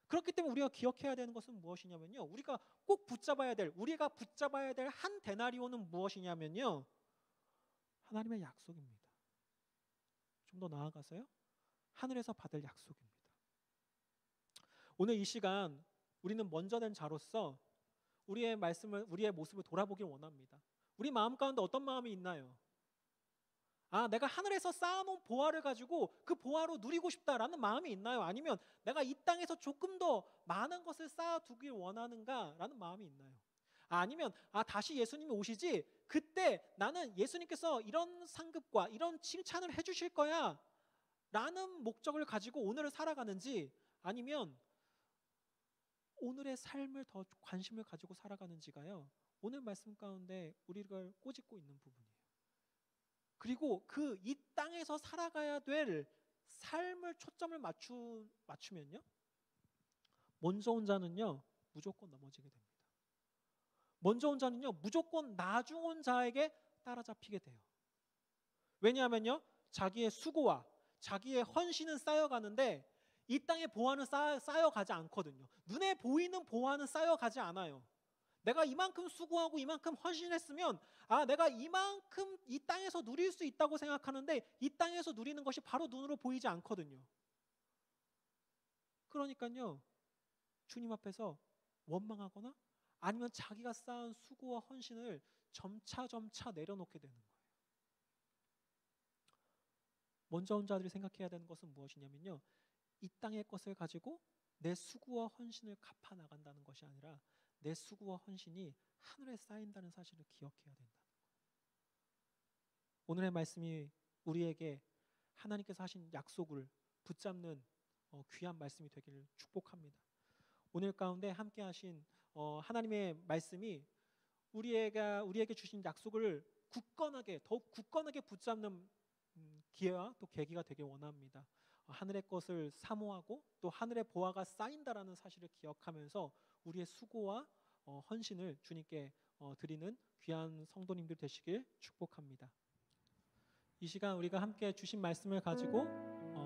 Speaker 3: 그렇기 때문에 우리가 기억해야 되는 것은 무엇이냐면요. 우리가 붙잡아야 될 한 데나리온은 무엇이냐면요. 하나님의 약속입니다. 좀 더 나아가서요. 하늘에서 받을 약속입니다. 오늘 이 시간 우리는 먼저 된 자로서 우리의 모습을 돌아보길 원합니다. 우리 마음 가운데 어떤 마음이 있나요? 내가 하늘에서 쌓아놓은 보화를 가지고 그 보화로 누리고 싶다라는 마음이 있나요? 아니면 내가 이 땅에서 조금 더 많은 것을 쌓아두길 원하는가라는 마음이 있나요? 아니면 다시 예수님이 오시지 그때 나는 예수님께서 이런 상급과 이런 칭찬을 해주실 거야 라는 목적을 가지고 오늘을 살아가는지 아니면 오늘의 삶을 더 관심을 가지고 살아가는지가요, 오늘 말씀 가운데 우리를 꼬집고 있는 부분이에요. 그리고 그 이 땅에서 살아가야 될 삶을 초점을 맞추면요, 먼저 온 자는요 무조건 넘어지게 됩니다. 먼저 온 자는요 무조건 나중 온 자에게 따라잡히게 돼요. 왜냐하면요, 자기의 수고와 자기의 헌신은 쌓여가는데 이 땅의 보화는 쌓여가지 않거든요. 눈에 보이는 보화는 쌓여가지 않아요. 내가 이만큼 수고하고 이만큼 헌신했으면 내가 이만큼 이 땅에서 누릴 수 있다고 생각하는데 이 땅에서 누리는 것이 바로 눈으로 보이지 않거든요. 그러니까요, 주님 앞에서 원망하거나 아니면 자기가 쌓은 수고와 헌신을 점차 내려놓게 되는 거예요. 먼저 온 자들이 생각해야 되는 것은 무엇이냐면요, 이 땅의 것을 가지고 내 수고와 헌신을 갚아 나간다는 것이 아니라 내 수고와 헌신이 하늘에 쌓인다는 사실을 기억해야 된다는 거예요. 오늘의 말씀이 우리에게 하나님께서 하신 약속을 붙잡는 귀한 말씀이 되기를 축복합니다. 오늘 가운데 함께 하신 하나님의 말씀이 우리에게 주신 약속을 더욱 굳건하게 붙잡는 기회와 또 계기가 되길 원합니다. 하늘의 것을 사모하고 또 하늘의 보화가 쌓인다라는 사실을 기억하면서 우리의 수고와 헌신을 주님께 드리는 귀한 성도님들 되시길 축복합니다. 이 시간 우리가 함께 주신 말씀을 가지고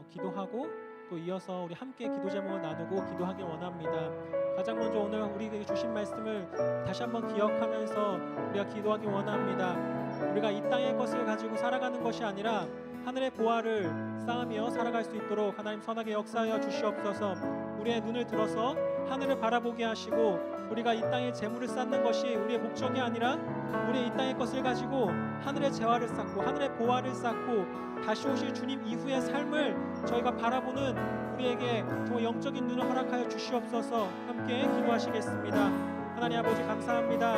Speaker 3: 기도하고 또 이어서 우리 함께 기도 제목을 나누고 기도하길 원합니다. 가장 먼저 오늘 우리에게 주신 말씀을 다시 한번 기억하면서 우리가 기도하길 원합니다. 우리가 이 땅의 것을 가지고 살아가는 것이 아니라 하늘의 보화를 쌓으며 살아갈 수 있도록 하나님 선하게 역사하여 주시옵소서. 우리의 눈을 들어서 하늘을 바라보게 하시고 우리가 이 땅에 재물을 쌓는 것이 우리의 목적이 아니라 우리의 이 땅의 것을 가지고 하늘의 재화를 쌓고 하늘의 보화를 쌓고 다시 오실 주님 이후의 삶을 저희가 바라보는 우리에게 정말 영적인 눈을 허락하여 주시옵소서. 함께 기도하시겠습니다. 하나님 아버지 감사합니다.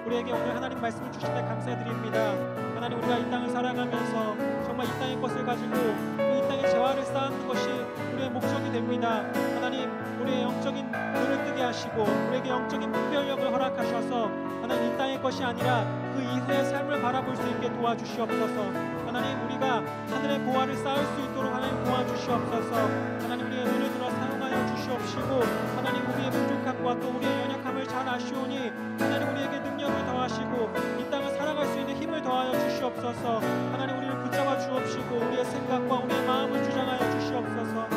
Speaker 3: 우리에게 오늘 하나님 말씀을 주시며 감사드립니다. 하나님, 우리가 이 땅을 살아가면서 정말 이 땅의 것을 가지고 이 땅의 재화를 쌓는 것이 우리의 목적이 됩니다. 하나님, 우리의 영적인 눈을 뜨게 하시고 우리에게 영적인 분별력을 허락하셔서 하나님 이 땅의 것이 아니라 그 이후의 삶을 바라볼 수 있게 도와주시옵소서. 하나님, 우리가 하늘의 보화를 쌓을 수 있도록 하나님 도와주시옵소서. 하나님, 우리의 눈을 들어 사용하여 주시옵시고 하나님, 우리의 부족함과 또 우리의 연약함을 잘 아시오니 하나님, 우리에게 능력을 더하시고 이 땅을 살아갈 수 있는 힘을 더하여 주시옵소서. 하나님, 우리를 붙잡아 주옵시고 우리의 생각과 우리의 마음을 주장하여 주시옵소서.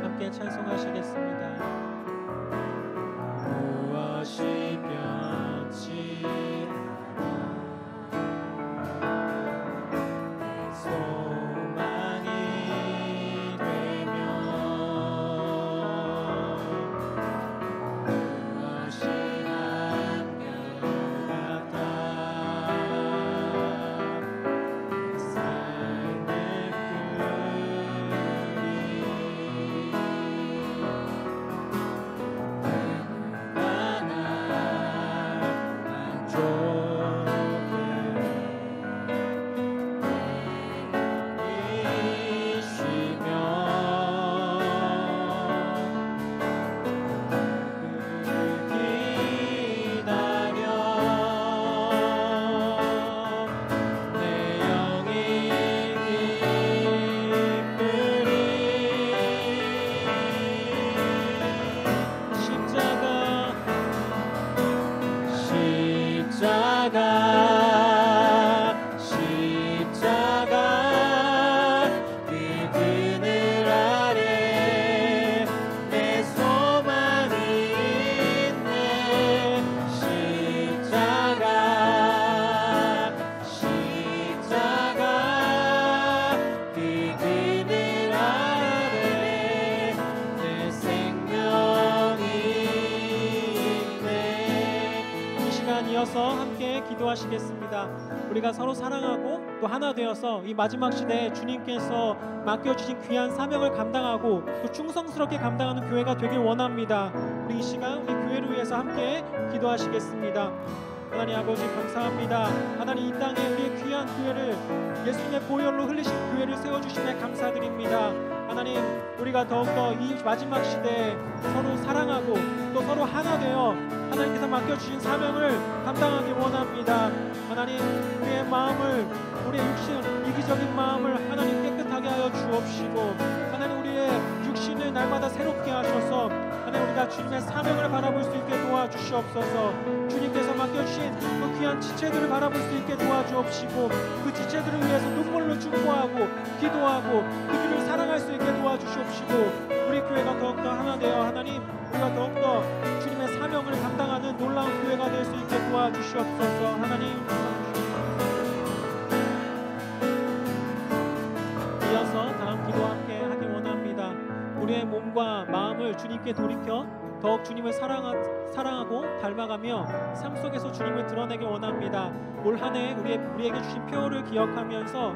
Speaker 3: 함께 찬송하시겠습니다.
Speaker 2: 무엇이 변치 소망이 되며 무엇이 한결같아 삶을 십자가 그 그늘 아래 내 소망이 있네. 십자가 그 그늘 아래 내 생명이 있네.
Speaker 3: 이 시간 이어서 함께 기도하시겠습니다. 원합니다. 우리가 서로 사랑하고 또 하나 되어서 이 마지막 시대에 주님께서 맡겨주신 귀한 사명을 감당하고 또 충성스럽게 감당하는 교회가 되길 원합니다. 우리 이 시간 우리 교회를 위해서 함께 기도하시겠습니다. 하나님 아버지 감사합니다. 하나님 이 땅에 우리의 귀한 교회를 예수님의 보혈로 흘리신 교회를 세워주심에 감사드립니다. 하나님 우리가 더욱더 이 마지막 시대에 서로 사랑하고 또 서로 하나 되어 하나님께서 맡겨주신 사명을 감당하기 원합니다. 하나님 우리의 마음을 우리의 육신 이기적인 마음을 하나님 깨끗하게 하여 주옵시고 하나님 우리의 육신을 날마다 새롭게 하셔서 하나님 우리가 주님의 사명을 바라볼 수 있게 도와주시옵소서. 주님께서 맡겨주신 그 귀한 지체들을 바라볼 수 있게 도와주옵시고 그 지체들을 위해서 눈물로 충고하고 기도하고 그들을 사랑할 수 있게 도와주시옵시고 우리 교회가 더욱더 하나 되어 하나님 우리가 더욱더 주님의 사명을 감당하는 놀라운 교회가 될 수 있게 도와주시옵소서. 하나님 이어서 다음 기도와 함께 하기 원합니다. 우리의 몸과 마음을 주님께 돌이켜 더욱 주님을 사랑하고 닮아가며 삶 속에서 주님을 드러내기 원합니다. 올 한 해 우리에게 주신 표를 기억하면서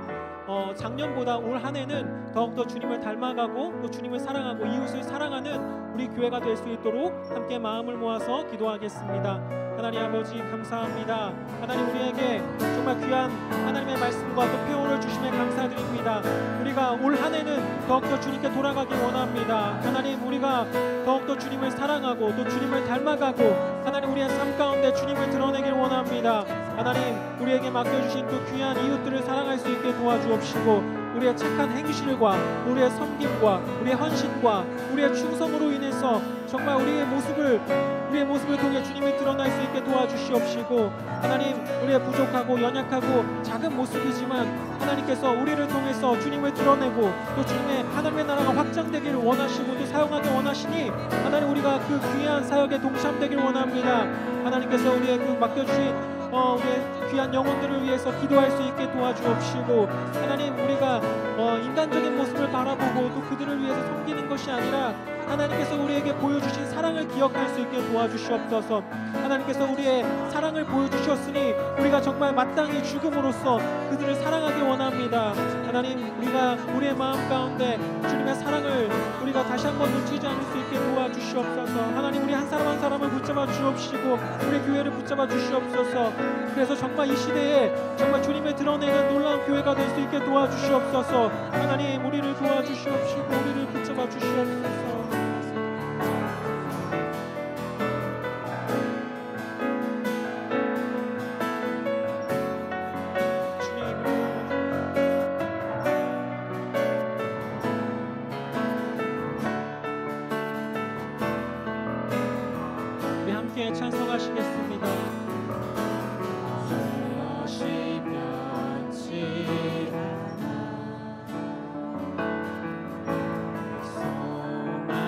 Speaker 3: 작년보다 올 한 해는 더욱더 주님을 닮아가고 또 주님을 사랑하고 이웃을 사랑하는 우리 교회가 될 수 있도록 함께 마음을 모아서 기도하겠습니다. 하나님 아버지 감사합니다. 하나님 우리에게 정말 귀한 하나님의 말씀과 또 표현을 주심에 감사드립니다. 우리가 올 한 해는 더욱더 주님께 돌아가기 원합니다. 하나님 우리가 더욱더 주님을 사랑하고 또 주님을 닮아가고 하나님 우리의 삶 가운데 주님을 드러내길 원합니다. 하나님 우리에게 맡겨주신 그 귀한 이웃들을 사랑할 수 있게 도와주옵시고 우리의 착한 행실과 우리의 섬김과 우리의 헌신과 우리의 충성으로 인해서 정말 우리의 모습을 통해 주님이 드러날 수 있게 도와주시옵시고 하나님 우리의 부족하고 연약하고 작은 모습이지만 하나님께서 우리를 통해서 주님을 드러내고 또 주님의 하나님의 나라가 확장되기를 원하시고 또 사용하기 원하시니 하나님 우리가 그 귀한 사역에 동참되길 원합니다. 하나님께서 우리의 맡겨주신 우리의 귀한 영혼들을 위해서 기도할 수 있게 도와주옵시고 하나님 우리가 인간적인 모습을 바라보고 또 그들을 위해서 섬기는 것이 아니라 하나님께서 우리에게 보여주신 사랑을 기억할 수 있게 도와주시옵소서. 하나님께서 우리의 사랑을 보여주셨으니 우리가 정말 마땅히 죽음으로써 그들을 사랑하기 원합니다. 하나님 우리가 우리의 마음 가운데 주님의 사랑을 우리가 다시 한번 놓치지 않을 수 있게 도와주시옵소서. 하나님 우리 한 사람 한 사람을 붙잡아 주옵시고 우리 교회를 붙잡아 주시옵소서. 그래서 정말 이 시대에 정말 주님을 드러내는 놀라운 교회가 될 수 있게 도와주시옵소서. 하나님 우리를 도와주시옵시고 우리를 붙잡아 주시옵소서. 찬송하시겠습니다.
Speaker 2: 소망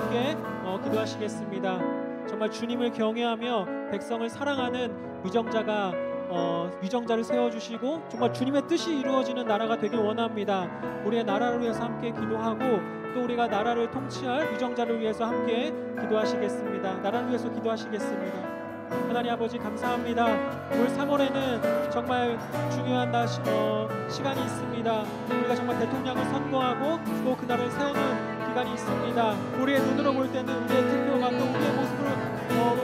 Speaker 3: 함께 기도하시겠습니다. 정말 주님을 경외하며 백성을 사랑하는 위정자를 세워주시고 정말 주님의 뜻이 이루어지는 나라가 되길 원합니다. 우리의 나라를 위해서 함께 기도하고 또 우리가 나라를 통치할 위정자를 위해서 함께 기도하시겠습니다. 나라를 위해서 기도하시겠습니다. 하나님 아버지 감사합니다. 올 3월에는 정말 중요한 시간이 있습니다. 우리가 정말 대통령을 선거하고 또 그 나라를 세우는 기간이 있습니다. 우리의 눈으로 볼 때는 우리의 투표가 또 우리의 모습으로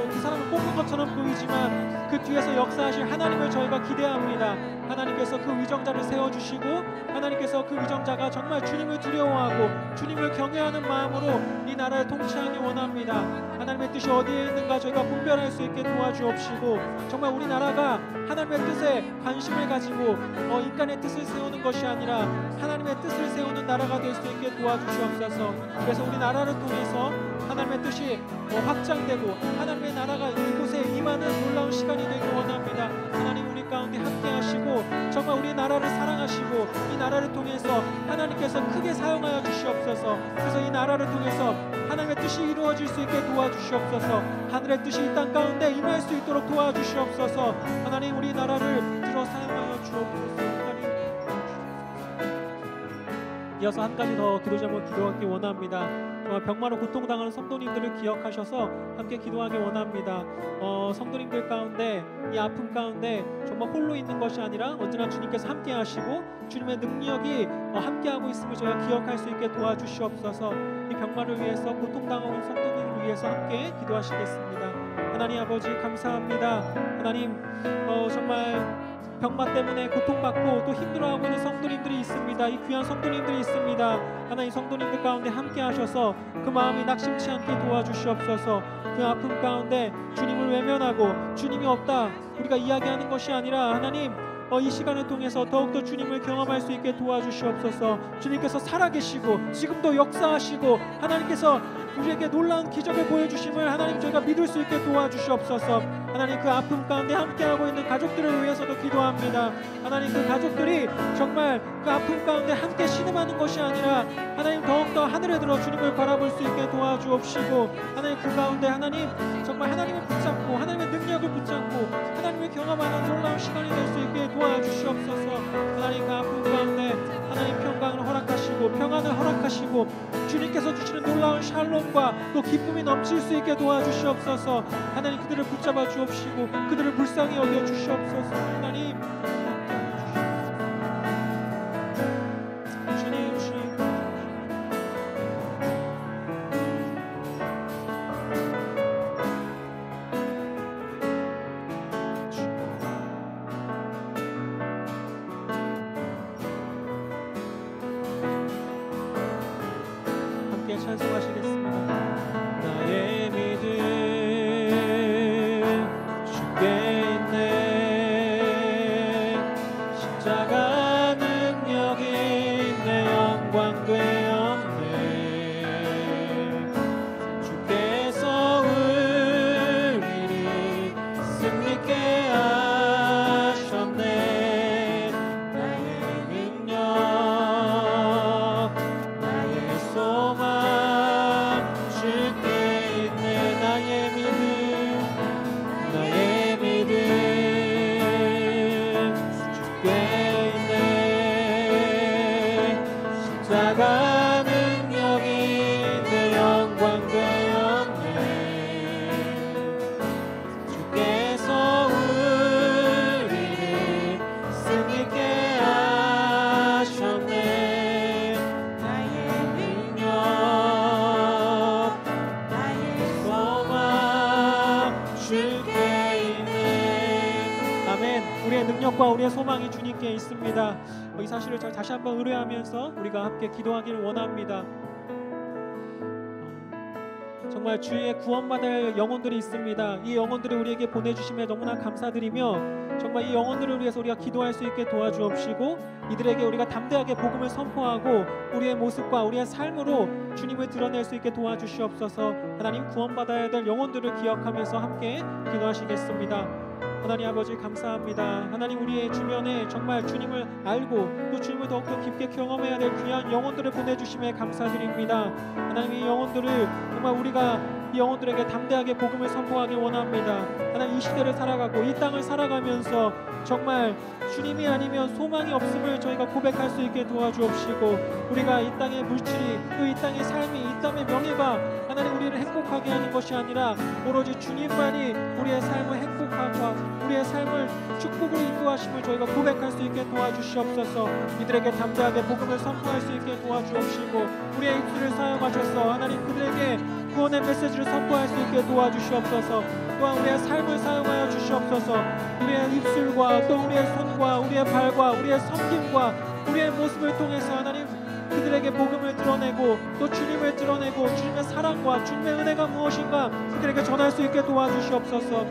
Speaker 3: 그 사람을 뽑는 것처럼 보이지만 그 뒤에서 역사하실 하나님을 저희가 기대합니다. 하나님께서 그 위정자를 세워주시고 하나님께서 그 위정자가 정말 주님을 두려워하고 주님을 경외하는 마음으로 이 나라를 통치하기 원합니다. 하나님의 뜻이 어디에 있는가 저희가 분별할 수 있게 도와주옵시고 정말 우리나라가 하나님의 뜻에 관심을 가지고 인간의 뜻을 세우는 것이 아니라 하나님의 뜻을 세우는 나라가 될 수 있게 도와주시옵소서. 그래서 우리 나라를 통해서 하나님의 뜻이 확장되고 하나님의 나라가 이곳에 임하는 놀라운 시간이 되길 원합니다. 하나님 우리 가운데 함께 하시고 정말 우리 나라를 사랑하시고 이 나라를 통해서 하나님께서 크게 사용하여 주시옵소서. 그래서 이 나라를 통해서 하나님의 뜻이 이루어질 수 있게 도와주시옵소서. 하늘의 뜻이 이 땅 가운데 임할 수 있도록 도와주시옵소서. 하나님 우리 나라를 들어 사용하여 주옵소서. 이어서 한 가지 더 기도 제목 기도하기 원합니다. 병마로 고통당하는 성도님들을 기억하셔서 함께 기도하기 원합니다. 성도님들 가운데 이 아픔 가운데 정말 홀로 있는 것이 아니라 언제나 주님께서 함께 하시고 주님의 능력이 함께하고 있음을 저희가 기억할 수 있게 도와주시옵소서. 이 병마를 위해서 고통당하는 성도님을 위해서 함께 기도하시겠습니다. 하나님 아버지 감사합니다. 하나님 정말 병마 때문에 고통받고 또 힘들어하고 있는 성도님들이 있습니다. 이 귀한 성도님들이 있습니다. 하나님 성도님들 가운데 함께 하셔서 그 마음이 낙심치 않게 도와주시옵소서. 그 아픔 가운데 주님을 외면하고 주님이 없다 우리가 이야기하는 것이 아니라 하나님 이 시간을 통해서 더욱더 주님을 경험할 수 있게 도와주시옵소서. 주님께서 살아계시고 지금도 역사하시고 하나님께서 우리에게 놀라운 기적을 보여주심을 하나님 저희가 믿을 수 있게 도와주시옵소서. 하나님 그 아픔 가운데 함께하고 있는 가족들을 위해서도 기도합니다. 하나님 그 가족들이 정말 그 아픔 가운데 함께 신음하는 것이 아니라 하나님 더욱더 하늘에 들어 주님을 바라볼 수 있게 도와주옵시고 하나님 그 가운데 하나님 정말 하나님을 붙잡고 하나님의 능력을 붙잡고 하나님을 경험하는 놀라운 시간이 될 수 있게 도와주시옵소서. 하나님 그 아픔 가운데 하나님 평강을 허락하시고 평안을 허락하시고 주님께서 주시는 놀라운 샬롬과 또 기쁨이 넘칠 수 있게 도와주시옵소서. 하나님 그들을 붙잡아 주옵시고 그들을 불쌍히 여겨 주시옵소서. 하나님 찬송하시겠습니다. 나의 믿음 주께 있네. 십자가 능력이 내 영광 되었네. 주께서 우리를 승리케 하셨네. 나의 능력 나의 소망 십자가 능력이 내 영광 되었네. 주께서 우리를 승리케 하셨네. 나의 능력 나의 소망 주께 있네. 아멘. 우리의 능력과 우리의 소망이 주님께 있습니다. 이 사실을 다시 한번 의뢰하면서 우리가 함께 기도하기를 원합니다. 정말 주의 구원받을 영혼들이 있습니다. 이 영혼들을 우리에게 보내주심에 너무나 감사드리며 정말 이 영혼들을 위해서 우리가 기도할 수 있게 도와주옵시고 이들에게 우리가 담대하게 복음을 선포하고 우리의 모습과 우리의 삶으로 주님을 드러낼 수 있게 도와주시옵소서. 하나님 구원받아야 될 영혼들을 기억하면서 함께 기도하시겠습니다. 하나님 아버지 감사합니다. 하나님 우리의 주변에 정말 주님을 알고 또 주님을 더욱더 깊게 경험해야 될 귀한 영혼들을 보내주심에 감사드립니다. 하나님 이 영혼들을 정말 우리가 이 영혼들에게 담대하게 복음을 선포하기 원합니다. 하나님 이 시대를 살아가고 이 땅을 살아가면서 정말 주님이 아니면 소망이 없음을 저희가 고백할 수 있게 도와주옵시고 우리가 이 땅의 물질이 또 이 땅의 삶이 이 땅의 명예가 하나님 우리를 행복하게 하는 것이 아니라 오로지 주님만이 우리의 삶을 행복하고 우리의 삶을 축복으로 인도하심을 저희가 고백할 수 있게 도와주시옵소서. 이들에게 담대하게 복음을 선포할 수 있게 도와주옵시고 우리의 입술을 사용하셔서 하나님 그들에게 구원의 메시지를 선포할 수 있게 도와주시옵소서. 또한 우리의 삶을 사용하여 주시옵소서. 우리의 입술과 또 우리의 손과 우리의 발과 우리의 섬김과 우리의 모습을 통해서 하나님 그들에게 복음을 드러내고 또 주님을 드러내고 주님의 사랑과 주님의 은혜가 무엇인가 그들에게 전할 수 있게 도와주시옵소서.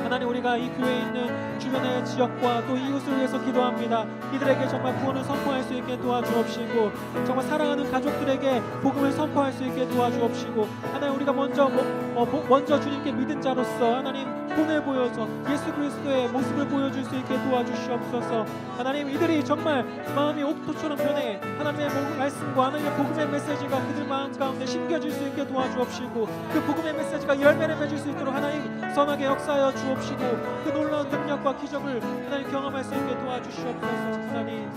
Speaker 3: 하나님 우리가 이 교회에 있는 주변의 지역과 또 이웃을 위해서 기도합니다. 이들에게 정말 구원을 선포할 수 있게 도와주옵시고 정말 사랑하는 가족들에게 복음을 선포할 수 있게 도와주옵시고 하나님 우리가 먼저 주님께 믿은 자로서 하나님 본을 보여서 예수 그리스도의 모습을 보여줄 수 있게 도와주시옵소서. 하나님 이들이 정말 마음이 옥토처럼 변해 하나님의 말씀과 하나님의 복음의 메시지가 그들 마음 가운데 심겨질 수 있게 도와주옵시고 그 복음의 메시지가 열매를 맺을 수 있도록 하나님 선하게 역사하여 주옵시고 그 놀라운 능력과 기적을 하나님 경험할 수 있게 도와주시옵소서. 하나님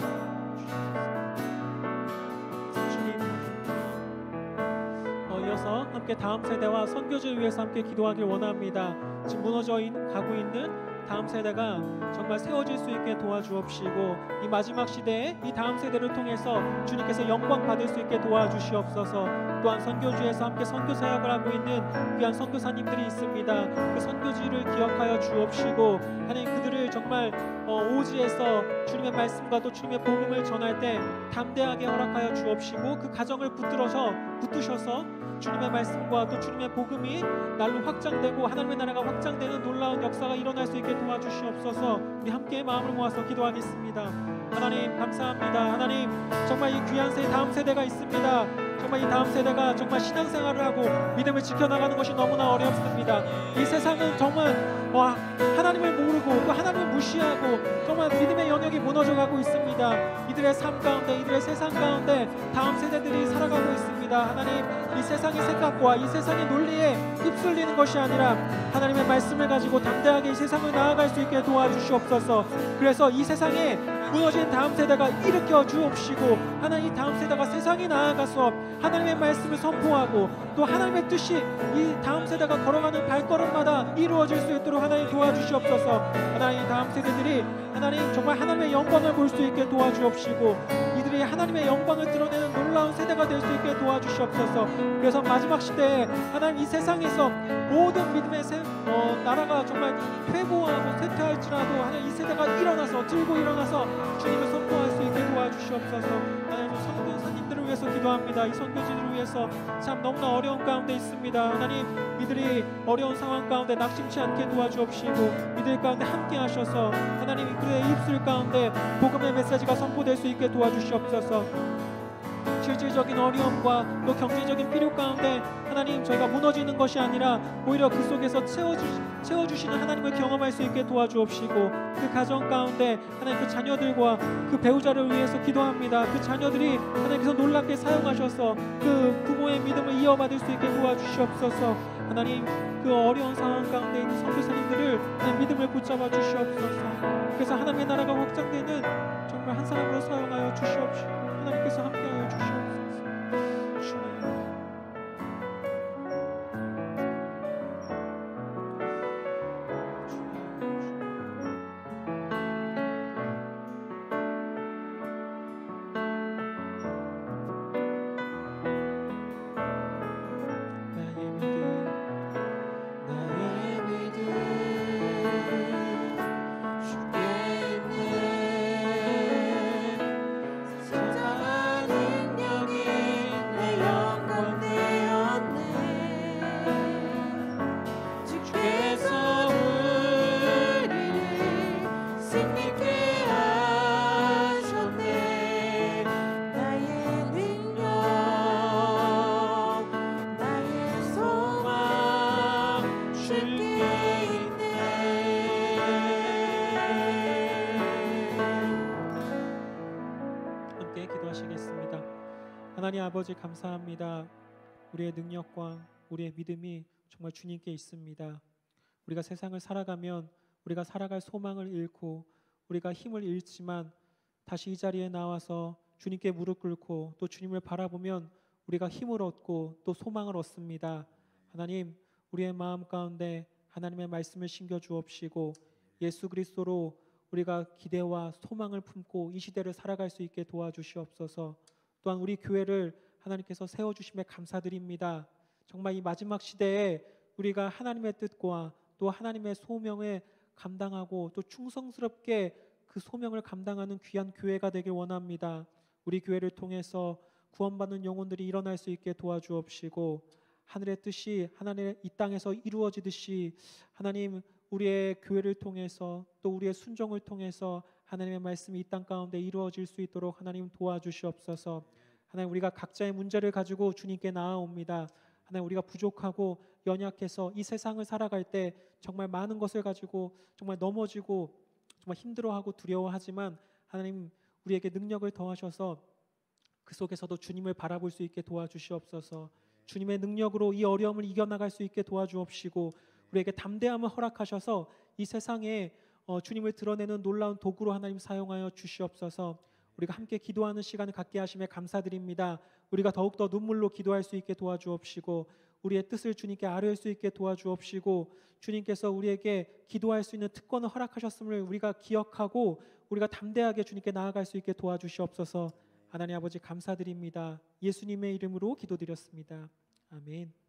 Speaker 3: 이어서 함께 다음 세대와 선교지를 위해서 함께 기도하길 원합니다. 지금 무너져 가고 있는 다음 세대가 정말 세워질 수 있게 도와주옵시고 이 마지막 시대에 이 다음 세대를 통해서 주님께서 영광 받을 수 있게 도와주시옵소서. 또한 선교지에서 함께 선교 사역을 하고 있는 귀한 선교사님들이 있습니다. 그 선교지를 기억하여 주옵시고 하나님 그들을 정말 오지에서 주님의 말씀과 또 주님의 복음을 전할 때 담대하게 허락하여 주옵시고 그 가정을 붙드셔서 주님의 말씀과 또 주님의 복음이 날로 확장되고 하나님의 나라가 확장되는 놀라운 역사가 일어날 수 있게 도와주시옵소서. 우리 함께 마음을 모아서 기도하겠습니다. 하나님 감사합니다. 하나님 정말 이 귀한 다음 세대가 있습니다. 정말 이 다음 세대가 정말 신앙생활을 하고 믿음을 지켜나가는 것이 너무나 어렵습니다. 이 세상은 정말 하나님을 모르고 또 하나님을 무시하고 정말 믿음의 영역이 무너져가고 있습니다. 이들의 삶 가운데 이들의 세상 가운데 다음 세대들이 살아가고 있습니다. 하나님 이 세상의 생각과 이 세상의 논리에 휩쓸리는 것이 아니라 하나님의 말씀을 가지고 담대하게 이 세상을 나아갈 수 있게 도와주시옵소서. 그래서 이 세상에 무너진 다음 세대가 일으켜 주옵시고 하나님 이 다음 세대가 세상에 나아가서 하나님의 말씀을 선포하고 또 하나님의 뜻이 이 다음 세대가 걸어가는 발걸음마다 이루어질 수 있도록 하나님 도와주시옵소서. 하나님 다음 세대들이 하나님 정말 하나님의 영광을 볼 수 있게 도와주옵시고 이들이 하나님의 영광을 드러내는 놀라운 세대가 될 수 있게 도와주시옵소서. 그래서 마지막 시대에 하나님 이 세상에서 모든 믿음의 나라가 정말 퇴보하고 쇠퇴할지라도 하나님 이 세대가 들고 일어나서 주님을 선포할 수 있게 도와주시옵소서. 하나님 선교사님들을 위해서 기도합니다. 이 선교지를 위해서 참 너무나 어려운 가운데 있습니다. 하나님 이들이 어려운 상황 가운데 낙심치 않게 도와주옵시고 이들 가운데 함께 하셔서 하나님 그들의 입술 가운데 복음의 메시지가 선포될 수 있게 도와주시옵소서. 실질적인 어려움과 또 경제적인 필요 가운데 하나님 저희가 무너지는 것이 아니라 오히려 그 속에서 채워주시는 하나님을 경험할 수 있게 도와주옵시고 그 가정 가운데 하나님 그 자녀들과 그 배우자를 위해서 기도합니다. 그 자녀들이 하나님께서 놀랍게 사용하셔서 그 부모의 믿음을 이어받을 수 있게 도와주시옵소서. 하나님 그 어려운 상황 가운데 있는 선교사님들을 믿음을 붙잡아 주시옵소서. 그래서 하나님의 나라가 확장되는 정말 한 사람으로 사용하여 주시옵시고 하나님께서 함께하여 주시옵소서. 주님
Speaker 2: 능력이
Speaker 3: 함께 기도하시겠습니다. 하나님 아버지 감사합니다. 우리의 능력과 우리의 믿음이 정말 주님께 있습니다. 우리가 세상을 살아가면 우리가 살아갈 소망을 잃고 우리가 힘을 잃지만 다시 이 자리에 나와서 주님께 무릎 꿇고 또 주님을 바라보면 우리가 힘을 얻고 또 소망을 얻습니다. 하나님, 우리의 마음 가운데 하나님의 말씀을 심겨 주옵시고 예수 그리스도로 우리가 기대와 소망을 품고 이 시대를 살아갈 수 있게 도와주시옵소서. 또한 우리 교회를 하나님께서 세워주심에 감사드립니다. 정말 이 마지막 시대에 우리가 하나님의 뜻과 또 하나님의 소명에 감당하고 또 충성스럽게 그 소명을 감당하는 귀한 교회가 되길 원합니다. 우리 교회를 통해서 구원받는 영혼들이 일어날 수 있게 도와주옵시고 하늘의 뜻이 하나님의 이 땅에서 이루어지듯이 하나님 우리의 교회를 통해서 또 우리의 순종을 통해서 하나님의 말씀이 이 땅 가운데 이루어질 수 있도록 하나님 도와주시옵소서. 하나님 우리가 각자의 문제를 가지고 주님께 나아옵니다. 하나님 우리가 부족하고 연약해서 이 세상을 살아갈 때 정말 많은 것을 가지고 정말 넘어지고 정말 힘들어하고 두려워하지만 하나님 우리에게 능력을 더하셔서 그 속에서도 주님을 바라볼 수 있게 도와주시옵소서. 주님의 능력으로 이 어려움을 이겨나갈 수 있게 도와주옵시고 우리에게 담대함을 허락하셔서 이 세상에 주님을 드러내는 놀라운 도구로 하나님 사용하여 주시옵소서. 우리가 함께 기도하는 시간을 갖게 하심에 감사드립니다. 우리가 더욱더 눈물로 기도할 수 있게 도와주옵시고 우리의 뜻을 주님께 아뢰을 수 있게 도와주옵시고 주님께서 우리에게 기도할 수 있는 특권을 허락하셨음을 우리가 기억하고 우리가 담대하게 주님께 나아갈 수 있게 도와주시옵소서. 하나님 아버지 감사드립니다. 예수님의 이름으로 기도드렸습니다. 아멘.